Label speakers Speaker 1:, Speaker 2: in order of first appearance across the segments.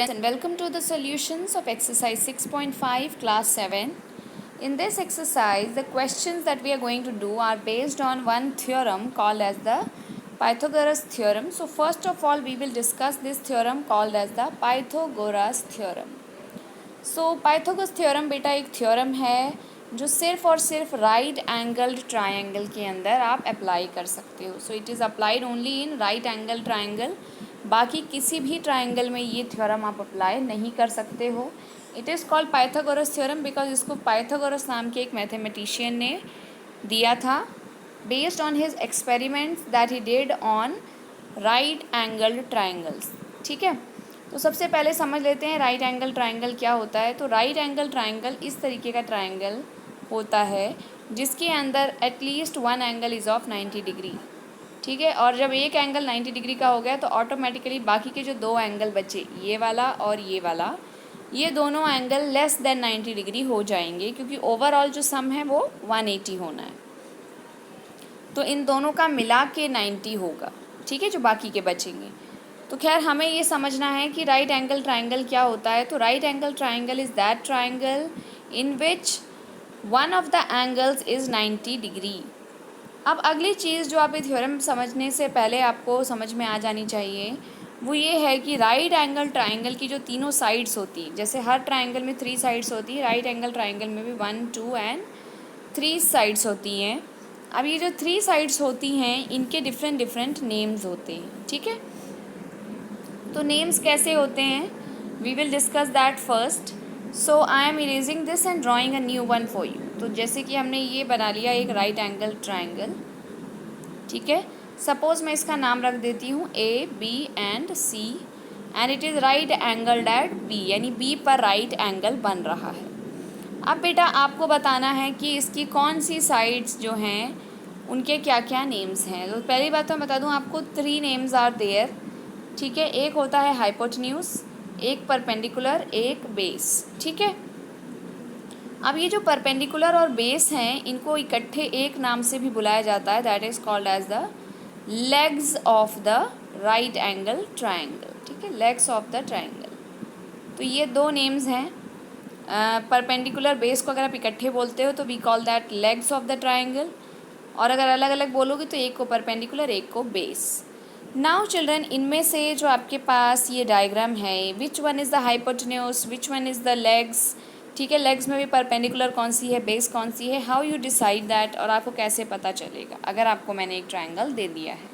Speaker 1: And welcome to the solutions of exercise 6.5 class 7. In this exercise, the questions that we are going to do are based on one theorem called as the Pythagoras theorem. So first of all, we will discuss this theorem called as the Pythagoras theorem. So Pythagoras theorem बेटा एक theorem है जो सिर्फ और सिर्फ right angled triangle के अंदर आप अप्लाई कर सकते हो. So it is applied only in right angle triangle. बाकी किसी भी ट्रायंगल में ये थ्योरम आप अप्लाई नहीं कर सकते हो. It is called Pythagoras theorem because इसको पाइथागोरस नाम के एक मैथमेटिशियन ने दिया था based on his experiments that he did on right angled triangles. ठीक है, तो सबसे पहले समझ लेते हैं राइट एंगल ट्रायंगल क्या होता है. तो राइट एंगल ट्रायंगल इस तरीके का ट्रायंगल होता है जिसके अंदर at least one angle is of 90 degree. ठीक है, और जब एक एंगल 90 डिग्री का हो गया तो ऑटोमेटिकली बाकी के जो दो एंगल बचे, ये वाला और ये वाला, ये दोनों एंगल लेस देन 90 डिग्री हो जाएंगे क्योंकि ओवरऑल जो सम है वो 180 होना है. तो इन दोनों का मिला के 90 होगा. ठीक है, जो बाकी के बचेंगे. तो खैर हमें ये समझना है कि राइट एंगल ट्रायंगल क्या होता है. तो right angle triangle is that triangle in which one of the angles is 90 degree. अब अगली चीज़ जो आप ये थ्योरम समझने से पहले आपको समझ में आ जानी चाहिए वो ये है कि राइट एंगल ट्रायंगल की जो तीनों साइड्स होती हैं, जैसे हर ट्रायंगल में 3 साइड्स होती है, राइट एंगल ट्रायंगल में भी 1, 2 एंड 3 साइड्स होती हैं. अब ये जो 3 साइड्स होती हैं इनके डिफरेंट डिफरेंट नेम्स होते हैं. ठीक है, तो नेम्स कैसे होते हैं we will discuss that first. So I am erasing this and drawing a new one for you. तो जैसे कि हमने ये बना लिया एक राइट एंगल ट्रायंगल. ठीक है, सपोज मैं इसका नाम रख देती हूँ A B and C and it is right angled at B, यानी बी पर राइट एंगल बन रहा है. अब बेटा आपको बताना है कि इसकी कौन सी साइड्स जो हैं उनके क्या क्या नेम्स हैं. तो पहली बात तो मैं बता दूँ आपको 3 नेम्स आर देयर. ठीक है, एक होता है हाइपोटेन्यूज, एक परपेंडिकुलर, एक बेस. ठीक है, अब ये जो परपेंडिकुलर और बेस हैं इनको इकट्ठे एक नाम से भी बुलाया जाता है, that is called as the legs of the right angle triangle. ठीक है, लेग्स ऑफ द ट्रायंगल. तो ये दो नेम्स हैं. परपेंडिकुलर बेस को अगर आप इकट्ठे बोलते हो तो we call that legs of the triangle, और अगर अलग अलग बोलोगे तो एक को परपेंडिकुलर एक को बेस. नाउ चिल्ड्रन, इनमें से जो आपके पास ये डायग्राम है, which one is the hypotenuse, which one is the legs. ठीक है, लेग्स में भी परपेंडिकुलर कौन सी है, बेस कौन सी है, हाउ यू डिसाइड दैट, और आपको कैसे पता चलेगा अगर आपको मैंने एक ट्रायंगल दे दिया है.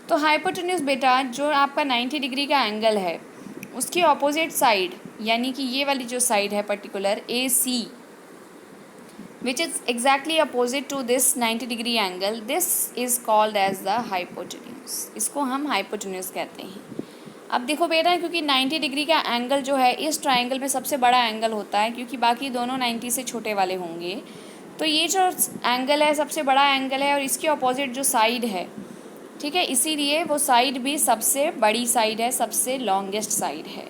Speaker 1: तो हाइपोटेन्यूज बेटा जो आपका 90 डिग्री का एंगल है उसकी ऑपोजिट साइड, यानी कि ये वाली जो साइड है particular A C, which is exactly opposite to this 90 degree angle, this is called as the hypotenuse. इसको हम hypotenuse कहते हैं. अब देखो बेटा, क्योंकि 90 डिग्री का एंगल जो है इस ट्रायंगल में सबसे बड़ा एंगल होता है क्योंकि बाकी दोनों 90 से छोटे वाले होंगे. तो ये जो एंगल है सबसे बड़ा एंगल है और इसके अपोजिट जो साइड है, ठीक है, इसीलिए वो साइड भी सबसे बड़ी साइड है, सबसे लॉन्गेस्ट साइड है.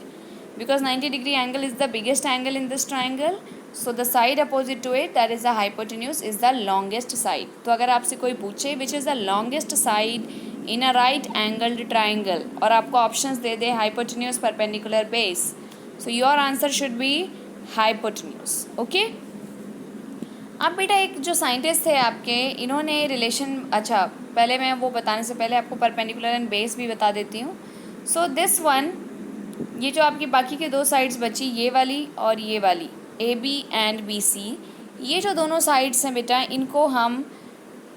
Speaker 1: Because 90 degree angle is the biggest angle in this triangle. So the side opposite to it, that is the hypotenuse, is the longest side. तो अगर आपसे कोई पूछे which is the longest side in a right angled triangle और आपको options दे दे hypotenuse, perpendicular, base, so your answer should be hypotenuse. Okay. अब बेटा एक जो साइंटिस्ट थे आपके, इन्होंने रिलेशन, अच्छा पहले मैं वो बताने से पहले आपको परपेंडिकुलर एंड बेस भी बता देती हूँ. सो दिस वन, ये जो आपकी बाकी के दो साइड्स बची, ये वाली और ये वाली, A B and B C, ये जो दोनों साइड्स हैं बेटा इनको हम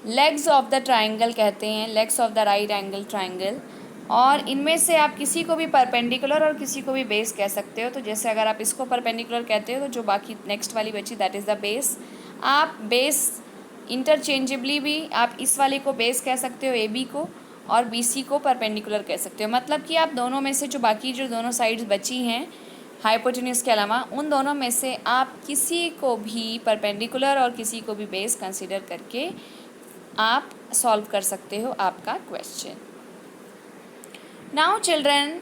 Speaker 1: लेग्स ऑफ द ट्रायंगल कहते हैं, legs of the right angle triangle. और इनमें से आप किसी को भी परपेंडिकुलर और किसी को भी बेस कह सकते हो. तो जैसे अगर आप इसको परपेंडिकुलर कहते हो तो जो बाकी नेक्स्ट वाली बची दैट इज़ द बेस. आप बेस इंटरचेंजेबली भी आप इस वाले को बेस कह सकते हो, ए बी को, और बी सी को परपेंडिकुलर कह सकते हो. मतलब कि आप दोनों में से जो बाकी जो दोनों साइड्स बची हैं हाइपोटेन्यूज के अलावा, उन दोनों में से आप किसी को भी परपेंडिकुलर और किसी को भी बेस कंसीडर करके आप सॉल्व कर सकते हो आपका क्वेश्चन. नाउ चिल्ड्रन,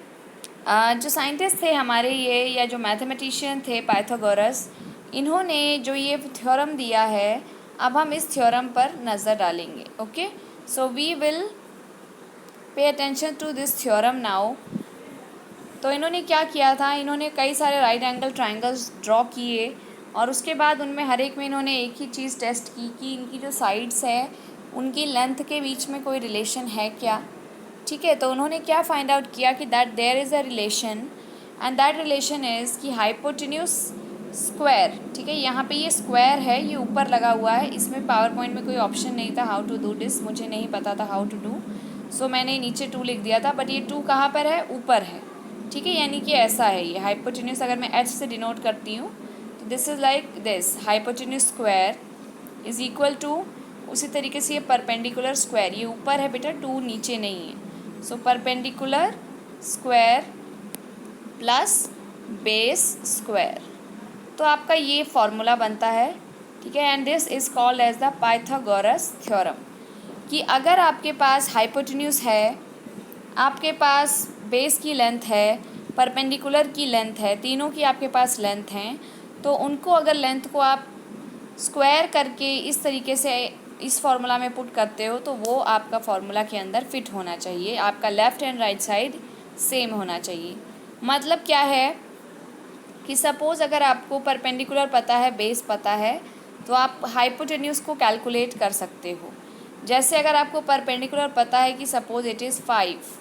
Speaker 1: जो साइंटिस्ट थे हमारे ये, या जो मैथमेटिशियन थे पाइथागोरस, इन्होंने जो ये थ्योरम दिया है, अब हम इस थ्योरम पर नज़र डालेंगे. Okay, so we will pay attention to this theorem now. तो इन्होंने क्या किया था, इन्होंने कई सारे राइट एंगल ट्रायंगल्स ड्रॉ किए और उसके बाद उनमें हर एक में इन्होंने एक ही चीज़ टेस्ट की कि इनकी जो साइड्स है उनकी लेंथ के बीच में कोई रिलेशन है क्या। ठीक है, तो उन्होंने क्या फाइंड आउट किया कि that there is a relation and that relation is कि हाइपोटेन्यूज स्क्वायर। ठीक है, यहाँ पे ये स्क्वायर है, ये ऊपर लगा हुआ है, इसमें पावर पॉइंट में कोई ऑप्शन नहीं था हाउ टू डू दिस, मुझे नहीं पता था हाउ टू डू, सो मैंने नीचे 2 लिख दिया था, बट ये 2 कहाँ पर है, ऊपर है। ठीक है, यानी कि ऐसा है ये हाइपोटेन्यूज, अगर मैं एच से डिनोट करती हूँ तो this is like this, hypotenuse square is equal to, उसी तरीके से ये परपेंडिकुलर स्क्वायर, ये ऊपर है बेटा, 2 नीचे नहीं है, so perpendicular square plus base square, तो आपका ये फॉर्मूला बनता है। ठीक है, and this is called as the Pythagoras theorem, कि अगर आपके पास हाइपोटेन्यूज है, आपके पास बेस की लेंथ है, परपेंडिकुलर की लेंथ है, तीनों की आपके पास लेंथ हैं, तो उनको अगर लेंथ को आप स्क्वायर करके इस तरीके से इस फार्मूला में पुट करते हो तो वो आपका फार्मूला के अंदर फिट होना चाहिए, आपका left and right side same होना चाहिए। मतलब क्या है कि सपोज़ अगर आपको परपेंडिकुलर पता है, बेस पता है, तो आप हाइपोटेन्यूज को कैलकुलेट कर सकते हो। जैसे अगर आपको परपेंडिकुलर पता है कि सपोज़ इट इज़ 5,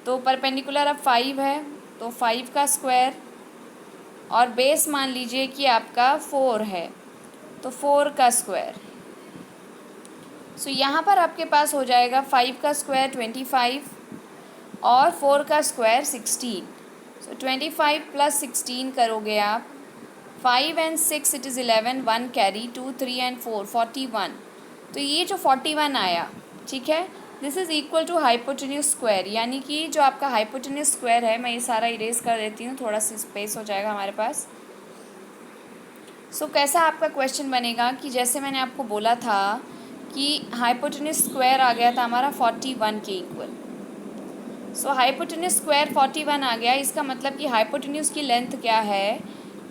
Speaker 1: तो परपेंडिकुलर अब 5 है तो 5 का स्क्वायर, और बेस मान लीजिए कि आपका 4 है तो 4 का स्क्वायर। सो यहाँ पर आपके पास हो जाएगा 5 का स्क्वायर 25 और 4 का स्क्वायर 16। सो 25 प्लस 16 करोगे आप, 5 and 6 it is 11, 1 carry, 2 3 and 4 41। तो ये जो 41 आया, ठीक है, this is equal to hypotenuse square, यानी कि जो आपका हाइपोटेन्यूज स्क्वायर है, मैं ये सारा इरेज कर देती हूँ, थोड़ा सा स्पेस हो जाएगा हमारे पास। सो कैसा आपका क्वेश्चन बनेगा कि जैसे मैंने आपको बोला था कि हाइपोटेन्यूज स्क्वायर आ गया था हमारा 41 के इक्वल। सो हाइपोटेन्यूज स्क्वायर 41 आ गया, इसका मतलब कि हाइपोटेन्यूज की लेंथ क्या है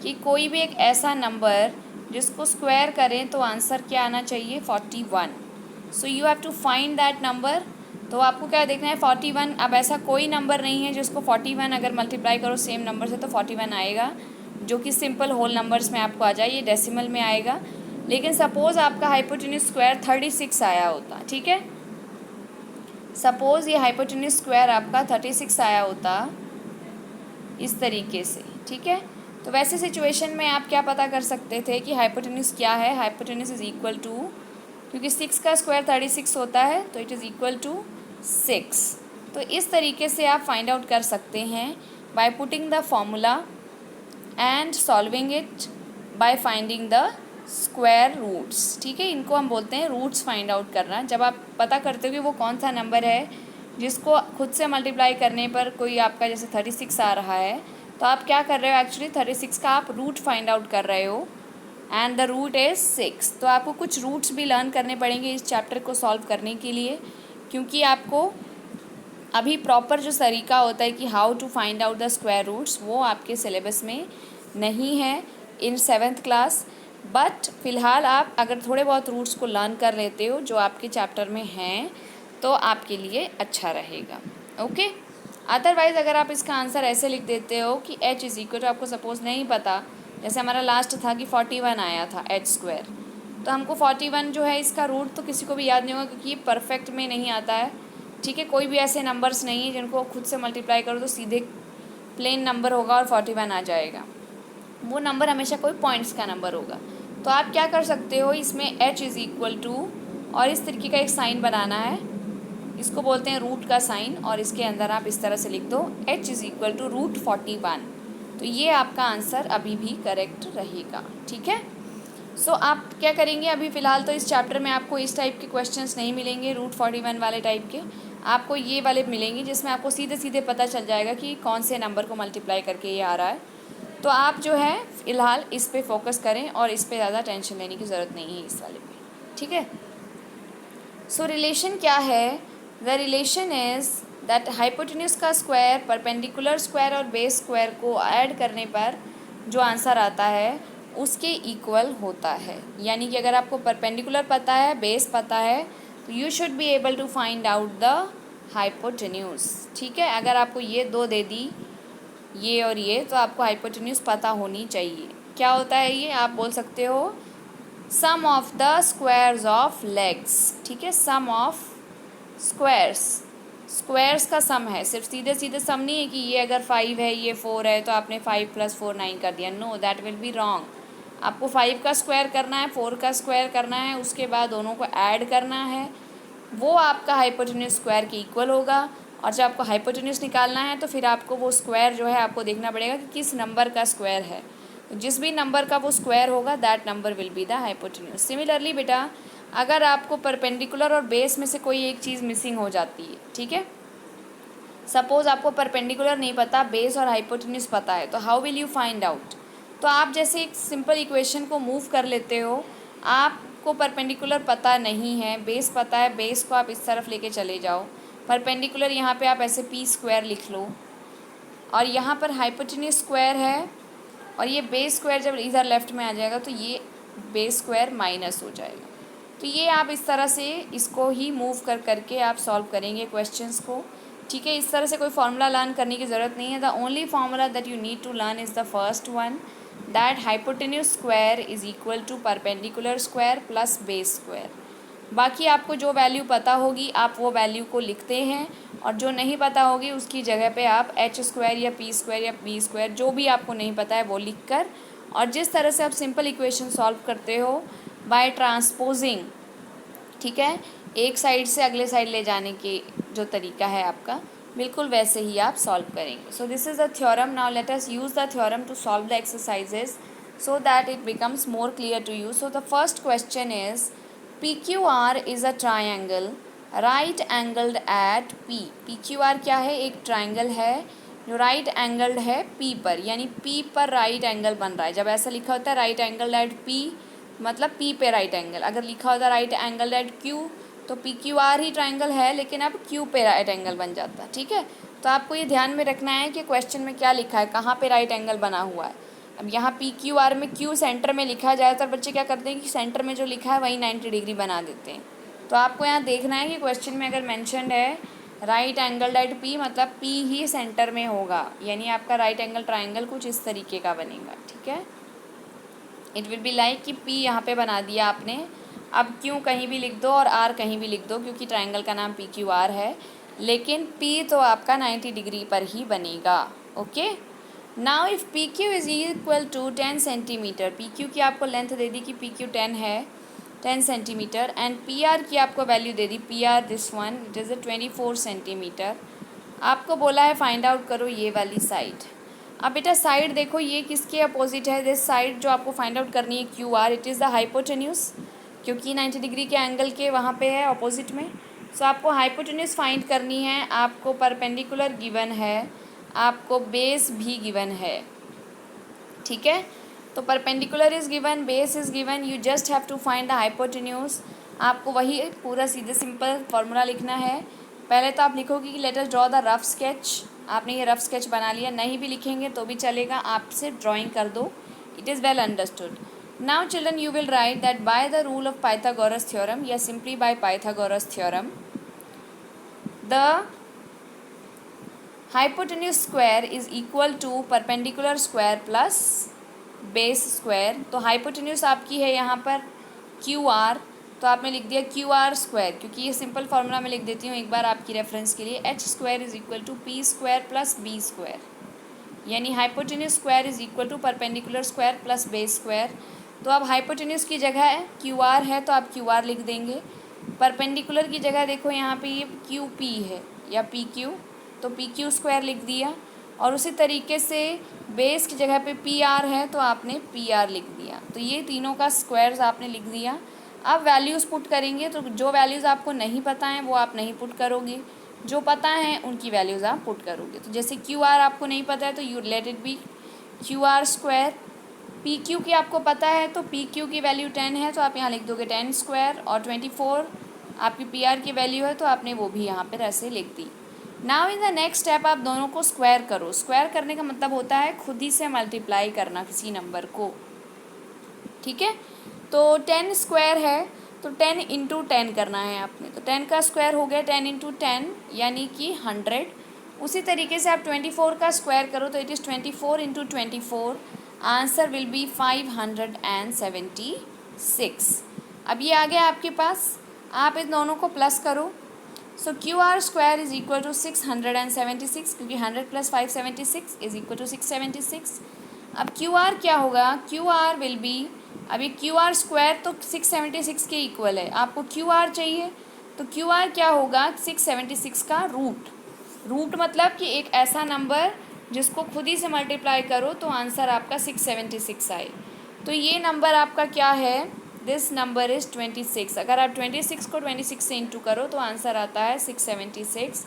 Speaker 1: कि कोई भी एक ऐसा नंबर जिसको स्क्वायर करें तो आंसर क्या आना चाहिए, 41। So you have to find that number. तो आपको क्या देखना है, 41। अब ऐसा कोई नंबर नहीं है जिसको 41 अगर मल्टीप्लाई करो सेम नंबर से तो 41 आएगा, जो कि सिंपल होल नंबर्स में आपको आ जाए, ये डेसिमल में आएगा। लेकिन सपोज़ आपका हाइपोटेन्यूज स्क्वायर 36 आया होता, ठीक है, सपोज़ ये हाइपोटेन्यूज स्क्वायर आपका 36 आया होता इस तरीके से, ठीक है, तो वैसे सिचुएशन में आप क्या पता कर सकते थे कि हाइपोटेन्यूज क्या है, हाइपोटेन्यूज इज़ इक्वल टू, क्योंकि 6 का स्क्वायर 36 होता है तो इट इज़ इक्वल टू 6। तो इस तरीके से आप फाइंड आउट कर सकते हैं by putting the formula and solving it by finding the square roots. ठीक है, इनको हम बोलते हैं रूट्स फाइंड आउट करना। जब आप पता करते हो कि वो कौन सा नंबर है जिसको खुद से मल्टीप्लाई करने पर कोई आपका जैसे 36 आ रहा है, तो आप क्या कर रहे हो, एक्चुअली 36 का आप रूट फाइंड आउट कर रहे हो एंड द रूट इज़ 6। तो आपको कुछ रूट्स भी लर्न करने पड़ेंगे इस चैप्टर को सॉल्व करने के लिए, क्योंकि आपको अभी प्रॉपर जो तरीका होता है कि how to find out the square roots वो आपके सिलेबस में नहीं है इन 7th क्लास। बट फ़िलहाल आप अगर थोड़े बहुत रूट्स को लर्न कर लेते हो जो आपके चैप्टर में हैं तो आपके लिए अच्छा रहेगा। ओके, अदरवाइज़ अगर आप इसका आंसर ऐसे लिख देते हो कि h इज़ इक्वल टू, आपको सपोज़ नहीं पता, जैसे हमारा लास्ट था कि 41 आया था h स्क्वायर, तो हमको 41 जो है इसका रूट तो किसी को भी याद नहीं होगा क्योंकि ये परफेक्ट में नहीं आता है। ठीक है, कोई भी ऐसे नंबर्स नहीं है जिनको खुद से मल्टीप्लाई करो तो सीधे प्लेन नंबर होगा और 41 आ जाएगा, वो नंबर हमेशा कोई पॉइंट्स का नंबर होगा। तो आप क्या कर सकते हो, इसमें h इज़ इक्वल टू और इस तरीके का एक साइन बनाना है, इसको बोलते हैं रूट का साइन, और इसके अंदर आप इस तरह से लिख दो h is equal to root 41। तो ये आपका आंसर अभी भी करेक्ट रहेगा। ठीक है, सो आप क्या करेंगे, अभी फ़िलहाल तो इस चैप्टर में आपको इस टाइप के क्वेश्चंस नहीं मिलेंगे रूट 41 वाले टाइप के, आपको ये वाले मिलेंगे जिसमें आपको सीधे सीधे पता चल जाएगा कि कौन से नंबर को मल्टीप्लाई करके ये आ रहा है। तो आप जो है फ़िलहाल इस पे फोकस करें और इस पे ज़्यादा टेंशन लेने की ज़रूरत नहीं है इस वाले पे। ठीक है, सो रिलेशन क्या है, the relation is that hypotenuse का स्क्वायर परपेंडिकुलर स्क्वायर और बेस स्क्वायर को ऐड करने पर जो आंसर आता है उसके इक्वल होता है। यानी कि अगर आपको परपेंडिकुलर पता है, बेस पता है, तो you should be able to find out the hypotenuse. ठीक है, अगर आपको ये दो दे दी ये और ये, तो आपको हाइपोटेन्यूज पता होनी चाहिए। क्या होता है ये, आप बोल सकते हो sum of the squares of legs. ठीक है, सम ऑफ स्क्वायर्स, स्क्वायर्स का सम है, सिर्फ सीधे सीधे सम नहीं है कि ये अगर 5 है ये 4 है तो आपने 5 + 4 9 कर दिया। No, that will be wrong. आपको 5 का स्क्वायर करना है, 4 का स्क्वायर करना है, उसके बाद दोनों को ऐड करना है, वो आपका हाइपोटेन्यूज स्क्वायर के इक्वल होगा। और जब आपको हाइपोटेन्यूज निकालना है तो फिर आपको वो स्क्वायर जो है आपको देखना पड़ेगा कि किस नंबर का स्क्वायर है। तो जिस भी नंबर का वो स्क्वायर होगा that number will be the hypotenuse. Similarly बेटा, अगर आपको परपेंडिकुलर और बेस में से कोई एक चीज़ मिसिंग हो जाती है, ठीक है, सपोज़ आपको परपेंडिकुलर नहीं पता, बेस और हाइपोटेन्यूज पता है, तो how will you find out. तो आप जैसे एक सिंपल इक्वेशन को मूव कर लेते हो, आपको परपेंडिकुलर पता नहीं है, बेस पता है, बेस को आप इस तरफ लेके चले जाओ, परपेंडिकुलर यहाँ पे आप ऐसे p² लिख लो, और यहाँ पर हाइपोटेन्यूज स्क्वायर है, और ये बेस स्क्वायर जब इधर लेफ्ट में आ जाएगा तो ये बेस स्क्वायर माइनस हो जाएगा। तो ये आप इस तरह से इसको ही मूव कर करके आप सॉल्व करेंगे क्वेश्चंस को। ठीक है, इस तरह से कोई फार्मूला लर्न करने की ज़रूरत नहीं है। The only formula that you need to learn is the first one, that hypotenuse square is equal to perpendicular square plus base square. बाकी आपको जो वैल्यू पता होगी आप वो वैल्यू को लिखते हैं, और जो नहीं पता होगी उसकी जगह पे आप h² या p² या b² जो भी आपको नहीं पता है वो लिख कर, और जिस तरह से आप सिंपल इक्वेशन सॉल्व करते हो बाय ट्रांसपोजिंग, ठीक है, एक साइड से अगले साइड ले जाने के जो तरीका है आपका, बिल्कुल वैसे ही आप सॉल्व करेंगे। So this is the theorem. Now let us use the theorem to solve the exercises so that it becomes more clear to you. So the first question is PQR is a triangle right angled at P। PQR क्या है, एक triangle है जो right angled है P पर, यानी P पर right angle बन रहा है। जब ऐसा लिखा होता है राइट एंगल एट P, मतलब P पे राइट एंगल। अगर लिखा होता है राइट एंगल एट Q तो PQR ही ट्राइंगल है, लेकिन अब Q पे राइट एंगल बन जाता है। ठीक है, तो आपको ये ध्यान में रखना है कि क्वेश्चन में क्या लिखा है, कहाँ पे राइट एंगल बना हुआ है। अब यहाँ PQR में Q सेंटर में लिखा है, ज़्यादातर बच्चे क्या करते हैं कि सेंटर में जो लिखा है वही 90 डिग्री बना देते हैं। तो आपको यहाँ देखना है कि क्वेश्चन में अगर मेंशन्ड है राइट एंगल एट P, मतलब P ही सेंटर में होगा, यानी आपका राइट एंगल ट्राइंगल कुछ इस तरीके का बनेगा। ठीक है, इट विल बी लाइक कि P यहाँ पे बना दिया आपने, अब Q कहीं भी लिख दो और R कहीं भी लिख दो क्योंकि ट्राइंगल का नाम PQR है, लेकिन P तो आपका 90 डिग्री पर ही बनेगा। Okay, now if PQ is equal to 10 centimetre, PQ की आपको लेंथ दे दी कि PQ 10 है, 10 सेंटीमीटर, एंड PR की आपको value they the, PR this one it is 24 centimetre. आपको बोला है फाइंड आउट करो ये वाली साइड। अब बेटा साइड देखो ये किसके अपोजिट है, दिस साइड जो आपको फाइंड आउट करनी है QR, it is the hypotenuse, क्योंकि 90 डिग्री के एंगल के वहाँ पे है अपोजिट में। सो आपको हाइपोटेन्यूज फाइंड करनी है, आपको परपेंडिकुलर गिवन है, आपको बेस भी गिवन है। ठीक है, तो perpendicular is given, base is given, you just have to find the hypotenuse. आपको वही पूरा सीधे सिंपल फार्मूला लिखना है। पहले तो आप लिखोगे कि let us draw the rough sketch. आपने ये रफ स्केच बना लिया, नहीं भी लिखेंगे तो भी चलेगा, आपसे ड्राइंग कर दो, it is well understood. Now children you will write that by the rule of Pythagoras theorem या simply by Pythagoras theorem the hypotenuse square is equal to perpendicular square plus base square. तो hypotenuse आपकी है यहाँ पर QR, तो आपने लिख दिया QR स्क्वायर, क्योंकि ये सिंपल फार्मूला मैं लिख देती हूँ एक बार आपकी रेफरेंस के लिए, h² is equal to P² plus B², यानी hypotenuse square is equal to perpendicular square plus base square. तो अब हाइपोटेन्यूज की जगह QR है तो आप QR लिख देंगे, परपेंडिकुलर की जगह देखो यहाँ पे ये QP है या PQ, तो PQ स्क्वायर लिख दिया, और उसी तरीके से बेस की जगह पे PR है तो आपने PR लिख दिया। तो ये तीनों का स्क्वायर्स आपने लिख दिया। अब वैल्यूज़ पुट करेंगे, तो जो वैल्यूज़ आपको नहीं पता हैं वो आप नहीं पुट करोगे, जो पता है उनकी वैल्यूज़ आप पुट करोगे। तो जैसे QR आपको नहीं पता है तो you let it be QR square. PQ की आपको पता है तो PQ की वैल्यू 10 है तो आप यहाँ लिख दोगे 10 स्क्वायर, और 24 आपकी PR की वैल्यू है तो आपने वो भी यहाँ पर ऐसे लिख दी। Now in the next step आप दोनों को स्क्वायर करो। स्क्वायर करने का मतलब होता है खुद ही से मल्टीप्लाई करना किसी नंबर को। ठीक है, तो 10 स्क्वायर है तो 10 इंटू 10 करना है आपने, तो 10 का स्क्वायर हो गया 10 इंटू 10 यानी कि 100, उसी तरीके से आप 24 का स्क्वायर करो तो it is 24 into 24, answer will B 576। अब ये आ गया आपके पास, आप इन दोनों को प्लस करो। So Q R square is equal to 676, क्योंकि 100 प्लस 576 इज इक्वल टू 676। अब क्यू आर क्या होगा, क्यू आर विल बी, अभी क्यू आर स्क्वायर तो 676 के इक्वल है, आपको क्यू आर चाहिए, तो क्यू आर क्या होगा 676 का रूट। रूट मतलब कि एक ऐसा नंबर जिसको खुद ही से मल्टीप्लाई करो तो आंसर आपका 676 आए। तो ये नंबर आपका क्या है, दिस नंबर इज़ 26। अगर आप 26 को 26 से इंटू करो तो आंसर आता है 676।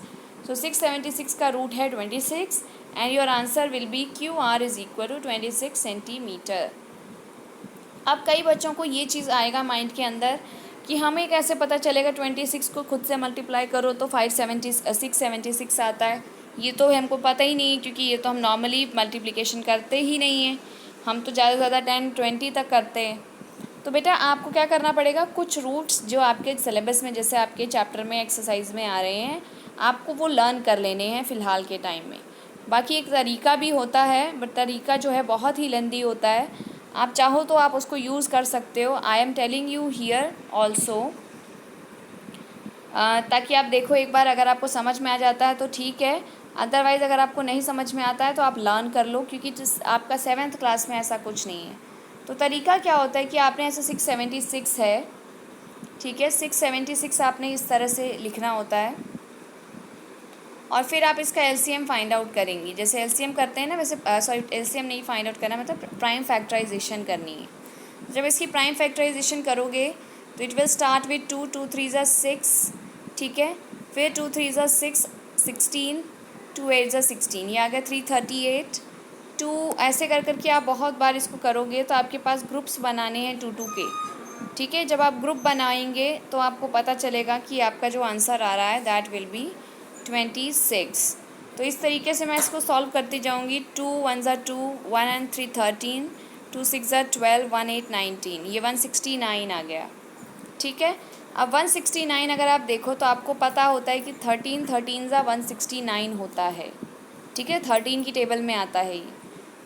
Speaker 1: सो 676 का रूट है 26 and your answer will be Q R is equal to 26 centimetre. अब कई बच्चों को ये चीज़ आएगा माइंड के अंदर कि हमें कैसे पता चलेगा 26 को खुद से मल्टीप्लाई करो तो 676 आता है। ये तो हमको पता ही नहीं है, क्योंकि ये तो हम नॉर्मली मल्टीप्लिकेशन करते ही नहीं हैं, हम तो ज़्यादा से ज़्यादा 10 20 तक करते हैं। तो बेटा आपको क्या करना पड़ेगा, कुछ रूट्स जो आपके सिलेबस में, जैसे आपके चैप्टर में एक्सरसाइज में आ रहे हैं, आपको वो लर्न कर लेने हैं फ़िलहाल के टाइम में। बाकी एक तरीका भी होता है, बट तरीका जो है बहुत ही लेंदी होता है, आप चाहो तो आप उसको यूज़ कर सकते हो। I am telling you here also, ताकि आप देखो एक बार, अगर आपको समझ में आ जाता है तो ठीक है, अदरवाइज़ अगर आपको नहीं समझ में आता है तो आप लर्न कर लो, क्योंकि जिस आपका 7th क्लास में ऐसा कुछ नहीं है। तो तरीका क्या होता है कि आपने ऐसे 676 है, ठीक है, 676 आपने इस तरह से लिखना होता है और फिर आप इसका एलसीएम फाइंड आउट करेंगी। जैसे एलसीएम करते हैं ना, वैसे सॉरी एलसीएम नहीं फाइंड आउट करना, मतलब प्राइम फैक्टराइजेशन करनी है। जब इसकी प्राइम फैक्टराइजेशन करोगे तो इट विल स्टार्ट विथ 2 2 3 ज़ा 6, ठीक है, फिर 2 3 ज़ा 6 16, 2 8 ज़ा 16, ये आ गया 338। 2 ऐसे कर करके आप बहुत बार इसको करोगे तो आपके पास ग्रुप्स बनाने हैं 2 2 के, ठीक है। जब आप ग्रुप बनाएंगे तो आपको पता चलेगा कि आपका जो आंसर आ रहा है दैट विल बी 26। तो इस तरीके से मैं इसको सॉल्व करती जाऊंगी। 2 1 ज़ा 2, 1 and 3 13, 2 6 ज़ा 12, 1 8 19, ये 169 आ गया, ठीक है। अब 169 अगर आप देखो तो आपको पता होता है कि 13 13 ज़ा 169 होता है, ठीक है, 13 की टेबल में आता है ये।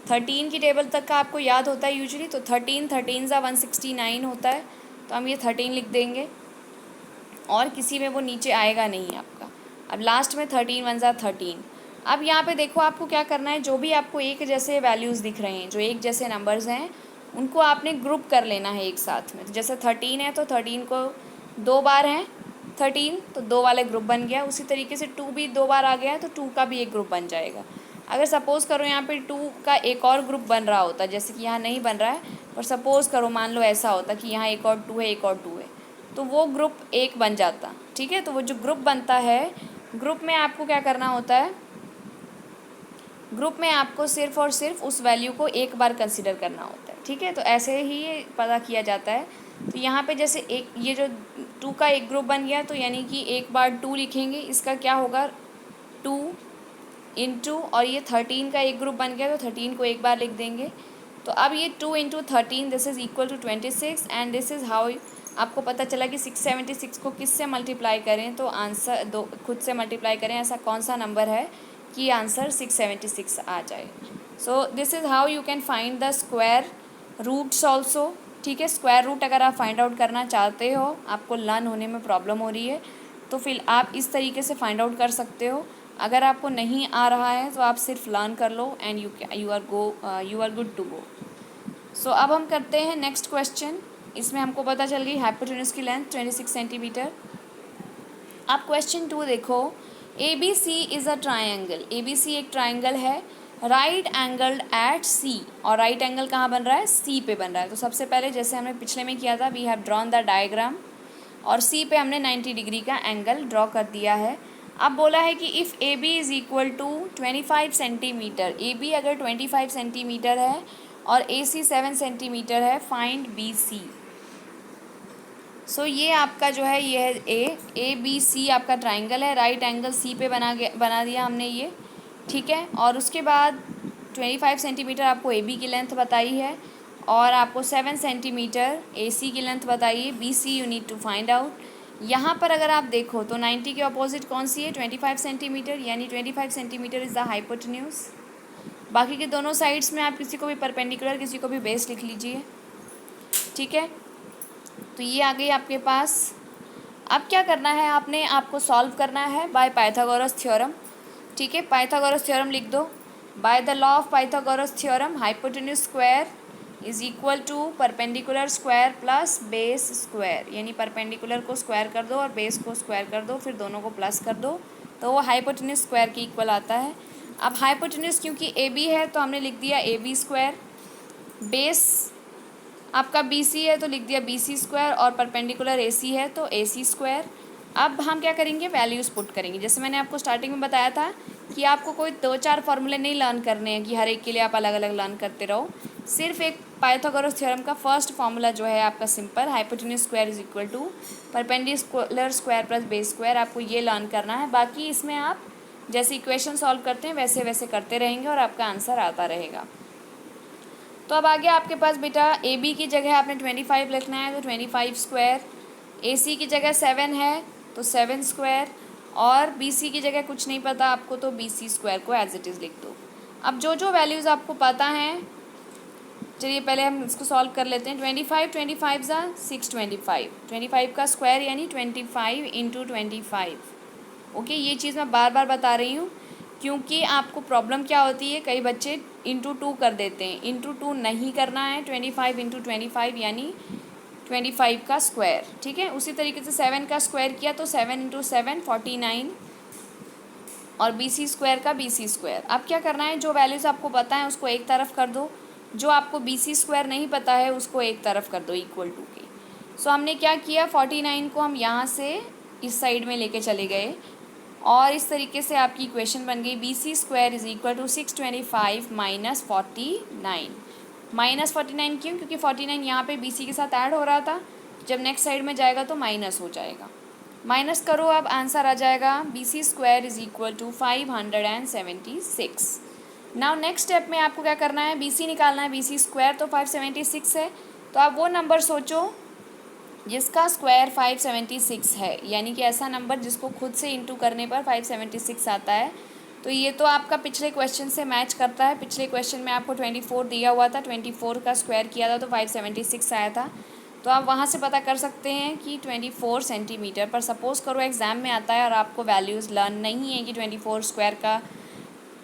Speaker 1: 13 की टेबल तक का आपको याद होता है यूजुअली, तो 13 13 ज़ा 169 होता है, तो हम ये 13 लिख देंगे और किसी में वो नीचे आएगा नहीं आपका। अब लास्ट में 13 1 ज़ा 13। अब यहाँ पे देखो आपको क्या करना है, जो भी आपको एक जैसे वैल्यूज़ दिख रहे हैं, जो एक जैसे नंबर्स हैं, उनको आपने ग्रुप कर लेना है एक साथ में। तो जैसे 13 है तो 13 को 2 बार हैं 13, तो 2 वाले ग्रुप बन गया। उसी तरीके से 2 भी 2 बार आ गया तो 2 का भी एक ग्रुप बन जाएगा। अगर सपोज़ करो यहाँ पे 2 का एक और ग्रुप बन रहा होता, जैसे कि यहाँ नहीं बन रहा है, पर सपोज़ करो मान लो ऐसा होता कि यहाँ एक और 2 है, एक और 2 है, तो वो ग्रुप एक बन जाता, ठीक है। तो वो जो ग्रुप बनता है, ग्रुप में आपको क्या करना होता है, ग्रुप में आपको सिर्फ़ और सिर्फ उस वैल्यू को एक बार कंसिडर करना होता है, ठीक है। तो ऐसे ही ये पता किया जाता है। तो यहाँ पे जैसे एक ये जो 2 का एक ग्रुप बन गया, तो यानी कि एक बार 2 लिखेंगे, इसका क्या होगा 2 इंटू, और ये 13 का एक ग्रुप बन गया तो 13 को एक बार लिख देंगे। तो अब ये 2 into 13 this is equal to 26 and this is how आपको पता चला कि 676 को किस से मल्टीप्लाई करें तो आंसर दो खुद से मल्टीप्लाई करें, ऐसा कौन सा नंबर है कि आंसर 676 आ जाए। So this is how you can find the square roots also, ठीक है। स्क्वायर रूट अगर आप फाइंड आउट करना चाहते हो, आपको लर्न होने में प्रॉब्लम हो रही है, तो फिर आप इस तरीके से फाइंड आउट कर सकते हो। अगर आपको नहीं आ रहा है तो आप सिर्फ लर्न कर लो and you are good to go. So अब हम करते हैं नेक्स्ट क्वेश्चन। इसमें हमको पता चल गई हाइपोटेन्यूज की लेंथ 26 सेंटीमीटर। अब क्वेश्चन 2 देखो, A B C is a triangle. A B C एक ट्राइंगल है, राइट एंगल्ड एट सी, और राइट एंगल कहाँ बन रहा है, सी पे बन रहा है। तो सबसे पहले जैसे हमने पिछले में किया था, we have drawn the diagram, और सी पे हमने 90 डिग्री का एंगल ड्रॉ कर दिया है। अब बोला है कि if A B is equal to 25 centimetre, A B अगर 25 सेंटीमीटर है और ए सी 7 सेंटीमीटर है, फाइंड बी सी। सो ये आपका जो है ये है ए बी सी आपका ट्राइंगल है, राइट एंगल सी पे बना दिया हमने ये, ठीक है। और उसके बाद 25 सेंटीमीटर आपको ए बी की लेंथ बताई है और आपको 7 सेंटीमीटर ए सी की लेंथ बताई है। B C you need to find out. यहाँ पर अगर आप देखो तो 90 के अपोजिट कौन सी है, 25 सेंटीमीटर, यानी 25 सेंटीमीटर इज़ द हाइपोटेन्यूज। बाकी के दोनों साइड्स में आप किसी को भी परपेंडिकुलर किसी को भी बेस लिख लीजिए, ठीक है। तो ये आ गई आपके पास। अब क्या करना है, आपको सॉल्व करना है बाय पाइथागोरस थ्योरम, ठीक है। पाइथागोरस थ्योरम लिख दो। By the law of Pythagoras theorem hypotenuse square is equal to perpendicular square plus base square, यानी परपेंडिकुलर को स्क्वायर कर दो और बेस को स्क्वायर कर दो, फिर दोनों को प्लस कर दो, तो वो हाइपोटेन्यूज स्क्वायर के इक्वल आता है। अब हाइपोटेन्यूज क्योंकि ए बी है तो हमने लिख दिया ए बी स्क्वायर, बेस आपका बी सी है तो लिख दिया बी सी स्क्वायर, और परपेंडिकुलर ए सी है तो ए सी स्क्वायर। अब हम क्या करेंगे, वैल्यूज़ पुट करेंगे। जैसे मैंने आपको स्टार्टिंग में बताया था कि आपको कोई 2-4 फार्मूले नहीं लर्न करने हैं कि हर एक के लिए आप अलग अलग लर्न करते रहो। सिर्फ एक पाइथागोरस थ्योरम का फर्स्ट फार्मूला जो है आपका simple, hypotenuse square is equal to perpendicular square plus base square, आपको ये लर्न करना है। बाकी इसमें आप जैसे इक्वेशन सॉल्व करते हैं वैसे वैसे करते रहेंगे और आपका आंसर आता रहेगा। तो अब आगे आपके पास बेटा ए बी की जगह आपने 25 लिखना है तो 25 स्क्वायर, ए सी की जगह 7 है तो 7 स्क्वायर, और बी सी की जगह कुछ नहीं पता आपको तो बी सी स्क्वायर को एज इट इज़ लिख दो। अब जो जो वैल्यूज़ आपको पता हैं, चलिए पहले हम इसको सॉल्व कर लेते हैं। 25 ज़ा 625, 25 का स्क्वायर यानी 25 इंटू 25। ओके, ये चीज़ मैं बार बार बता रही हूँ क्योंकि आपको प्रॉब्लम क्या होती है, कई बच्चे इंटू 2 कर देते हैं। इंटू 2 नहीं करना है, 25 इंटू 25 यानी 25 का स्क्वायर, ठीक है। उसी तरीके से 7 का स्क्वायर किया तो 7 इंटू 7 49, और बी सी स्क्वायर का बी सी स्क्वायर। अब क्या करना है, जो वैल्यूज़ आपको पता है उसको एक तरफ कर दो, जो आपको बी सी स्क्वायर नहीं पता है उसको एक तरफ कर दो इक्वल टू के। सो हमने क्या किया, 49 को हम यहाँ से इस साइड में लेके चले गए, और इस तरीके से आपकी इक्वेशन बन गई B C square is equal to 625 minus 49। Minus 49 क्यों, क्योंकि 49 यहाँ पे बी सी के साथ ऐड हो रहा था, जब नेक्स्ट साइड में जाएगा तो माइनस हो जाएगा। माइनस करो, अब आंसर आ जाएगा B C square is equal to 576। Now next step में आपको क्या करना है, बी सी निकालना है। बी सी स्क्वायर तो 576 है, तो आप वो नंबर सोचो जिसका स्क्वायर 576 है, यानी कि ऐसा नंबर जिसको खुद से इंटू करने पर 576 आता है। तो ये तो आपका पिछले क्वेश्चन से मैच करता है। पिछले क्वेश्चन में आपको 24 दिया हुआ था, 24 का स्क्वायर किया था तो 576 आया था। तो आप वहाँ से पता कर सकते हैं कि 24 सेंटीमीटर। पर सपोज़ करो एग्ज़ाम में आता है और आपको वैल्यूज़ लर्न नहीं है कि 24 स्क्वायर का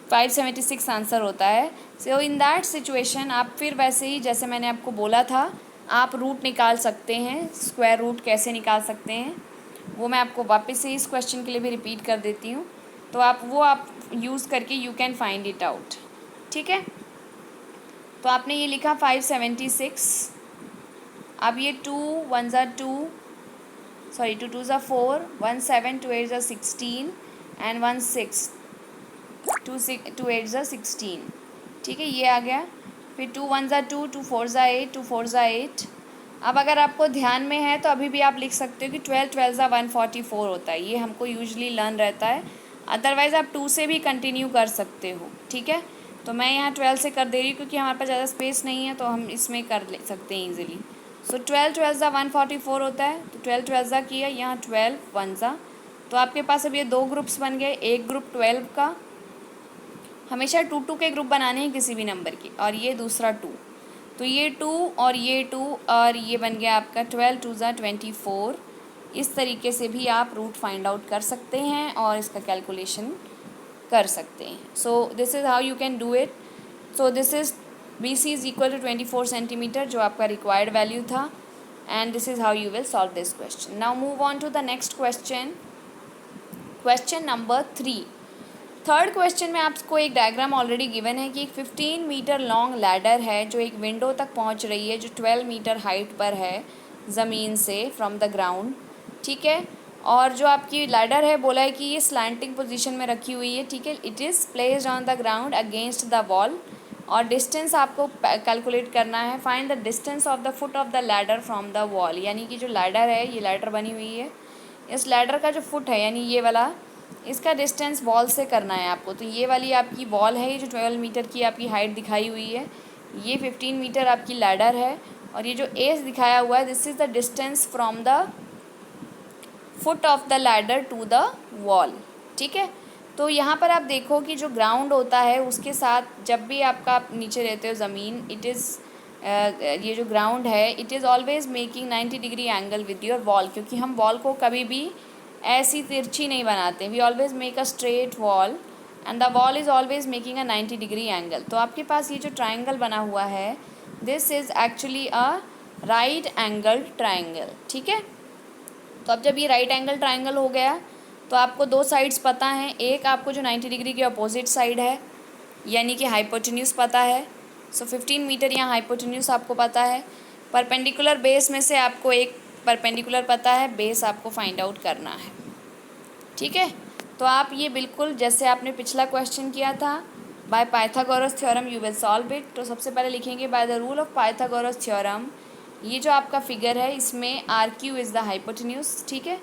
Speaker 1: 576 आंसर होता है। सो इन दैट सिचुएशन आप फिर वैसे ही जैसे मैंने आपको बोला था, आप रूट निकाल सकते हैं। स्क्वायर रूट कैसे निकाल सकते हैं वो मैं आपको वापस से इस क्वेश्चन के लिए भी रिपीट कर देती हूँ, तो आप यूज़ करके you can find it out, ठीक है। तो आपने ये लिखा 576। अब ये 2 1 ज़ा 2, सॉरी 2 2 ज़ा 4, 1 7 2 8 ज़ा 16 एंड 1 6 2 8 ज़ा 16, ठीक है, ये आ गया। फिर 2 1 ज़ा 2, 2 4 ज़ा 8, 2 4 ज़ा 8। अब अगर आपको ध्यान में है तो अभी भी आप लिख सकते हो कि 12 12 ज़ा 144 होता है। ये हमको यूजली लर्न रहता है, अदरवाइज़ आप 2 से भी कंटिन्यू कर सकते हो, ठीक है। तो मैं यहाँ 12 से कर दे रही हूँ क्योंकि हमारे पास ज़्यादा स्पेस नहीं है, तो हम इसमें कर ले सकते हैं ईजिली। सो 12 12 ज़ा 144 होता है, तो 12 12 ज़ा किया, यहाँ 12 1 ज़ा, तो आपके पास अब ये 2 ग्रुप्स बन गए। एक ग्रुप 12 का, हमेशा 2 2 के ग्रुप बनाने हैं किसी भी नंबर के, और ये दूसरा 2, तो ये 2 और ये 2, और ये बन गया आपका 12 2 ज़ा 24। इस तरीके से भी आप रूट फाइंड आउट कर सकते हैं और इसका कैलकुलेशन कर सकते हैं। So this is how you can do it. So this is B C is equal to 24 centimetre, जो आपका रिक्वायर्ड वैल्यू था, and this is how you will solve this question. Now move on to the next question, question number 3। Third question में आपको एक diagram already given है कि एक 15 metre long ladder है जो एक विंडो तक पहुंच रही है, जो 12 मीटर हाइट पर है ज़मीन से, फ्रॉम द ग्राउंड, ठीक है। और जो आपकी लैडर है बोला है कि ये स्लैंटिंग पोजीशन में रखी हुई है, ठीक है। It is placed on the ground against the wall, और डिस्टेंस आपको कैलकुलेट करना है। Find the distance of the foot of the ladder from the wall, यानी कि जो लैडर है, ये लैडर बनी हुई है, इस लैडर का जो फुट है यानी ये वाला, इसका डिस्टेंस वॉल से करना है आपको। तो ये वाली आपकी वॉल है, ये जो 12 मीटर की आपकी हाइट दिखाई हुई है, ये 15 मीटर आपकी लैडर है, और ये जो एज दिखाया हुआ है, this is the distance from the foot of the ladder to the wall. ठीक है, तो यहाँ पर आप देखो कि जो ग्राउंड होता है उसके साथ जब भी आपका आप नीचे रहते हो ज़मीन, इट इज़ ये जो ग्राउंड है it is always making 90 degree angle with your wall, क्योंकि हम वॉल को कभी भी ऐसी तिरछी नहीं बनाते। We always make a straight wall and the wall is always making a 90 degree angle. तो आपके पास ये जो ट्राइंगल बना हुआ है, this is actually a right angle triangle. ठीक है, तो अब जब ये राइट एंगल ट्राइंगल हो गया तो आपको दो साइड्स पता हैं, एक आपको जो 90 डिग्री के अपोजिट साइड है यानी कि हाइपोटेन्यूज पता है। सो 15 मीटर यहाँ हाइपोटेन्यूज आपको पता है। परपेंडिकुलर बेस में से आपको एक परपेंडिकुलर पता है, बेस आपको फाइंड आउट करना है। ठीक है, तो आप ये बिल्कुल जैसे आपने पिछला क्वेश्चन किया था, by Pythagoras theorem you will solve it. तो सबसे पहले लिखेंगे by the rule of Pythagoras theorem. ये जो आपका फिगर है इसमें R Q is the hypotenuse. ठीक है,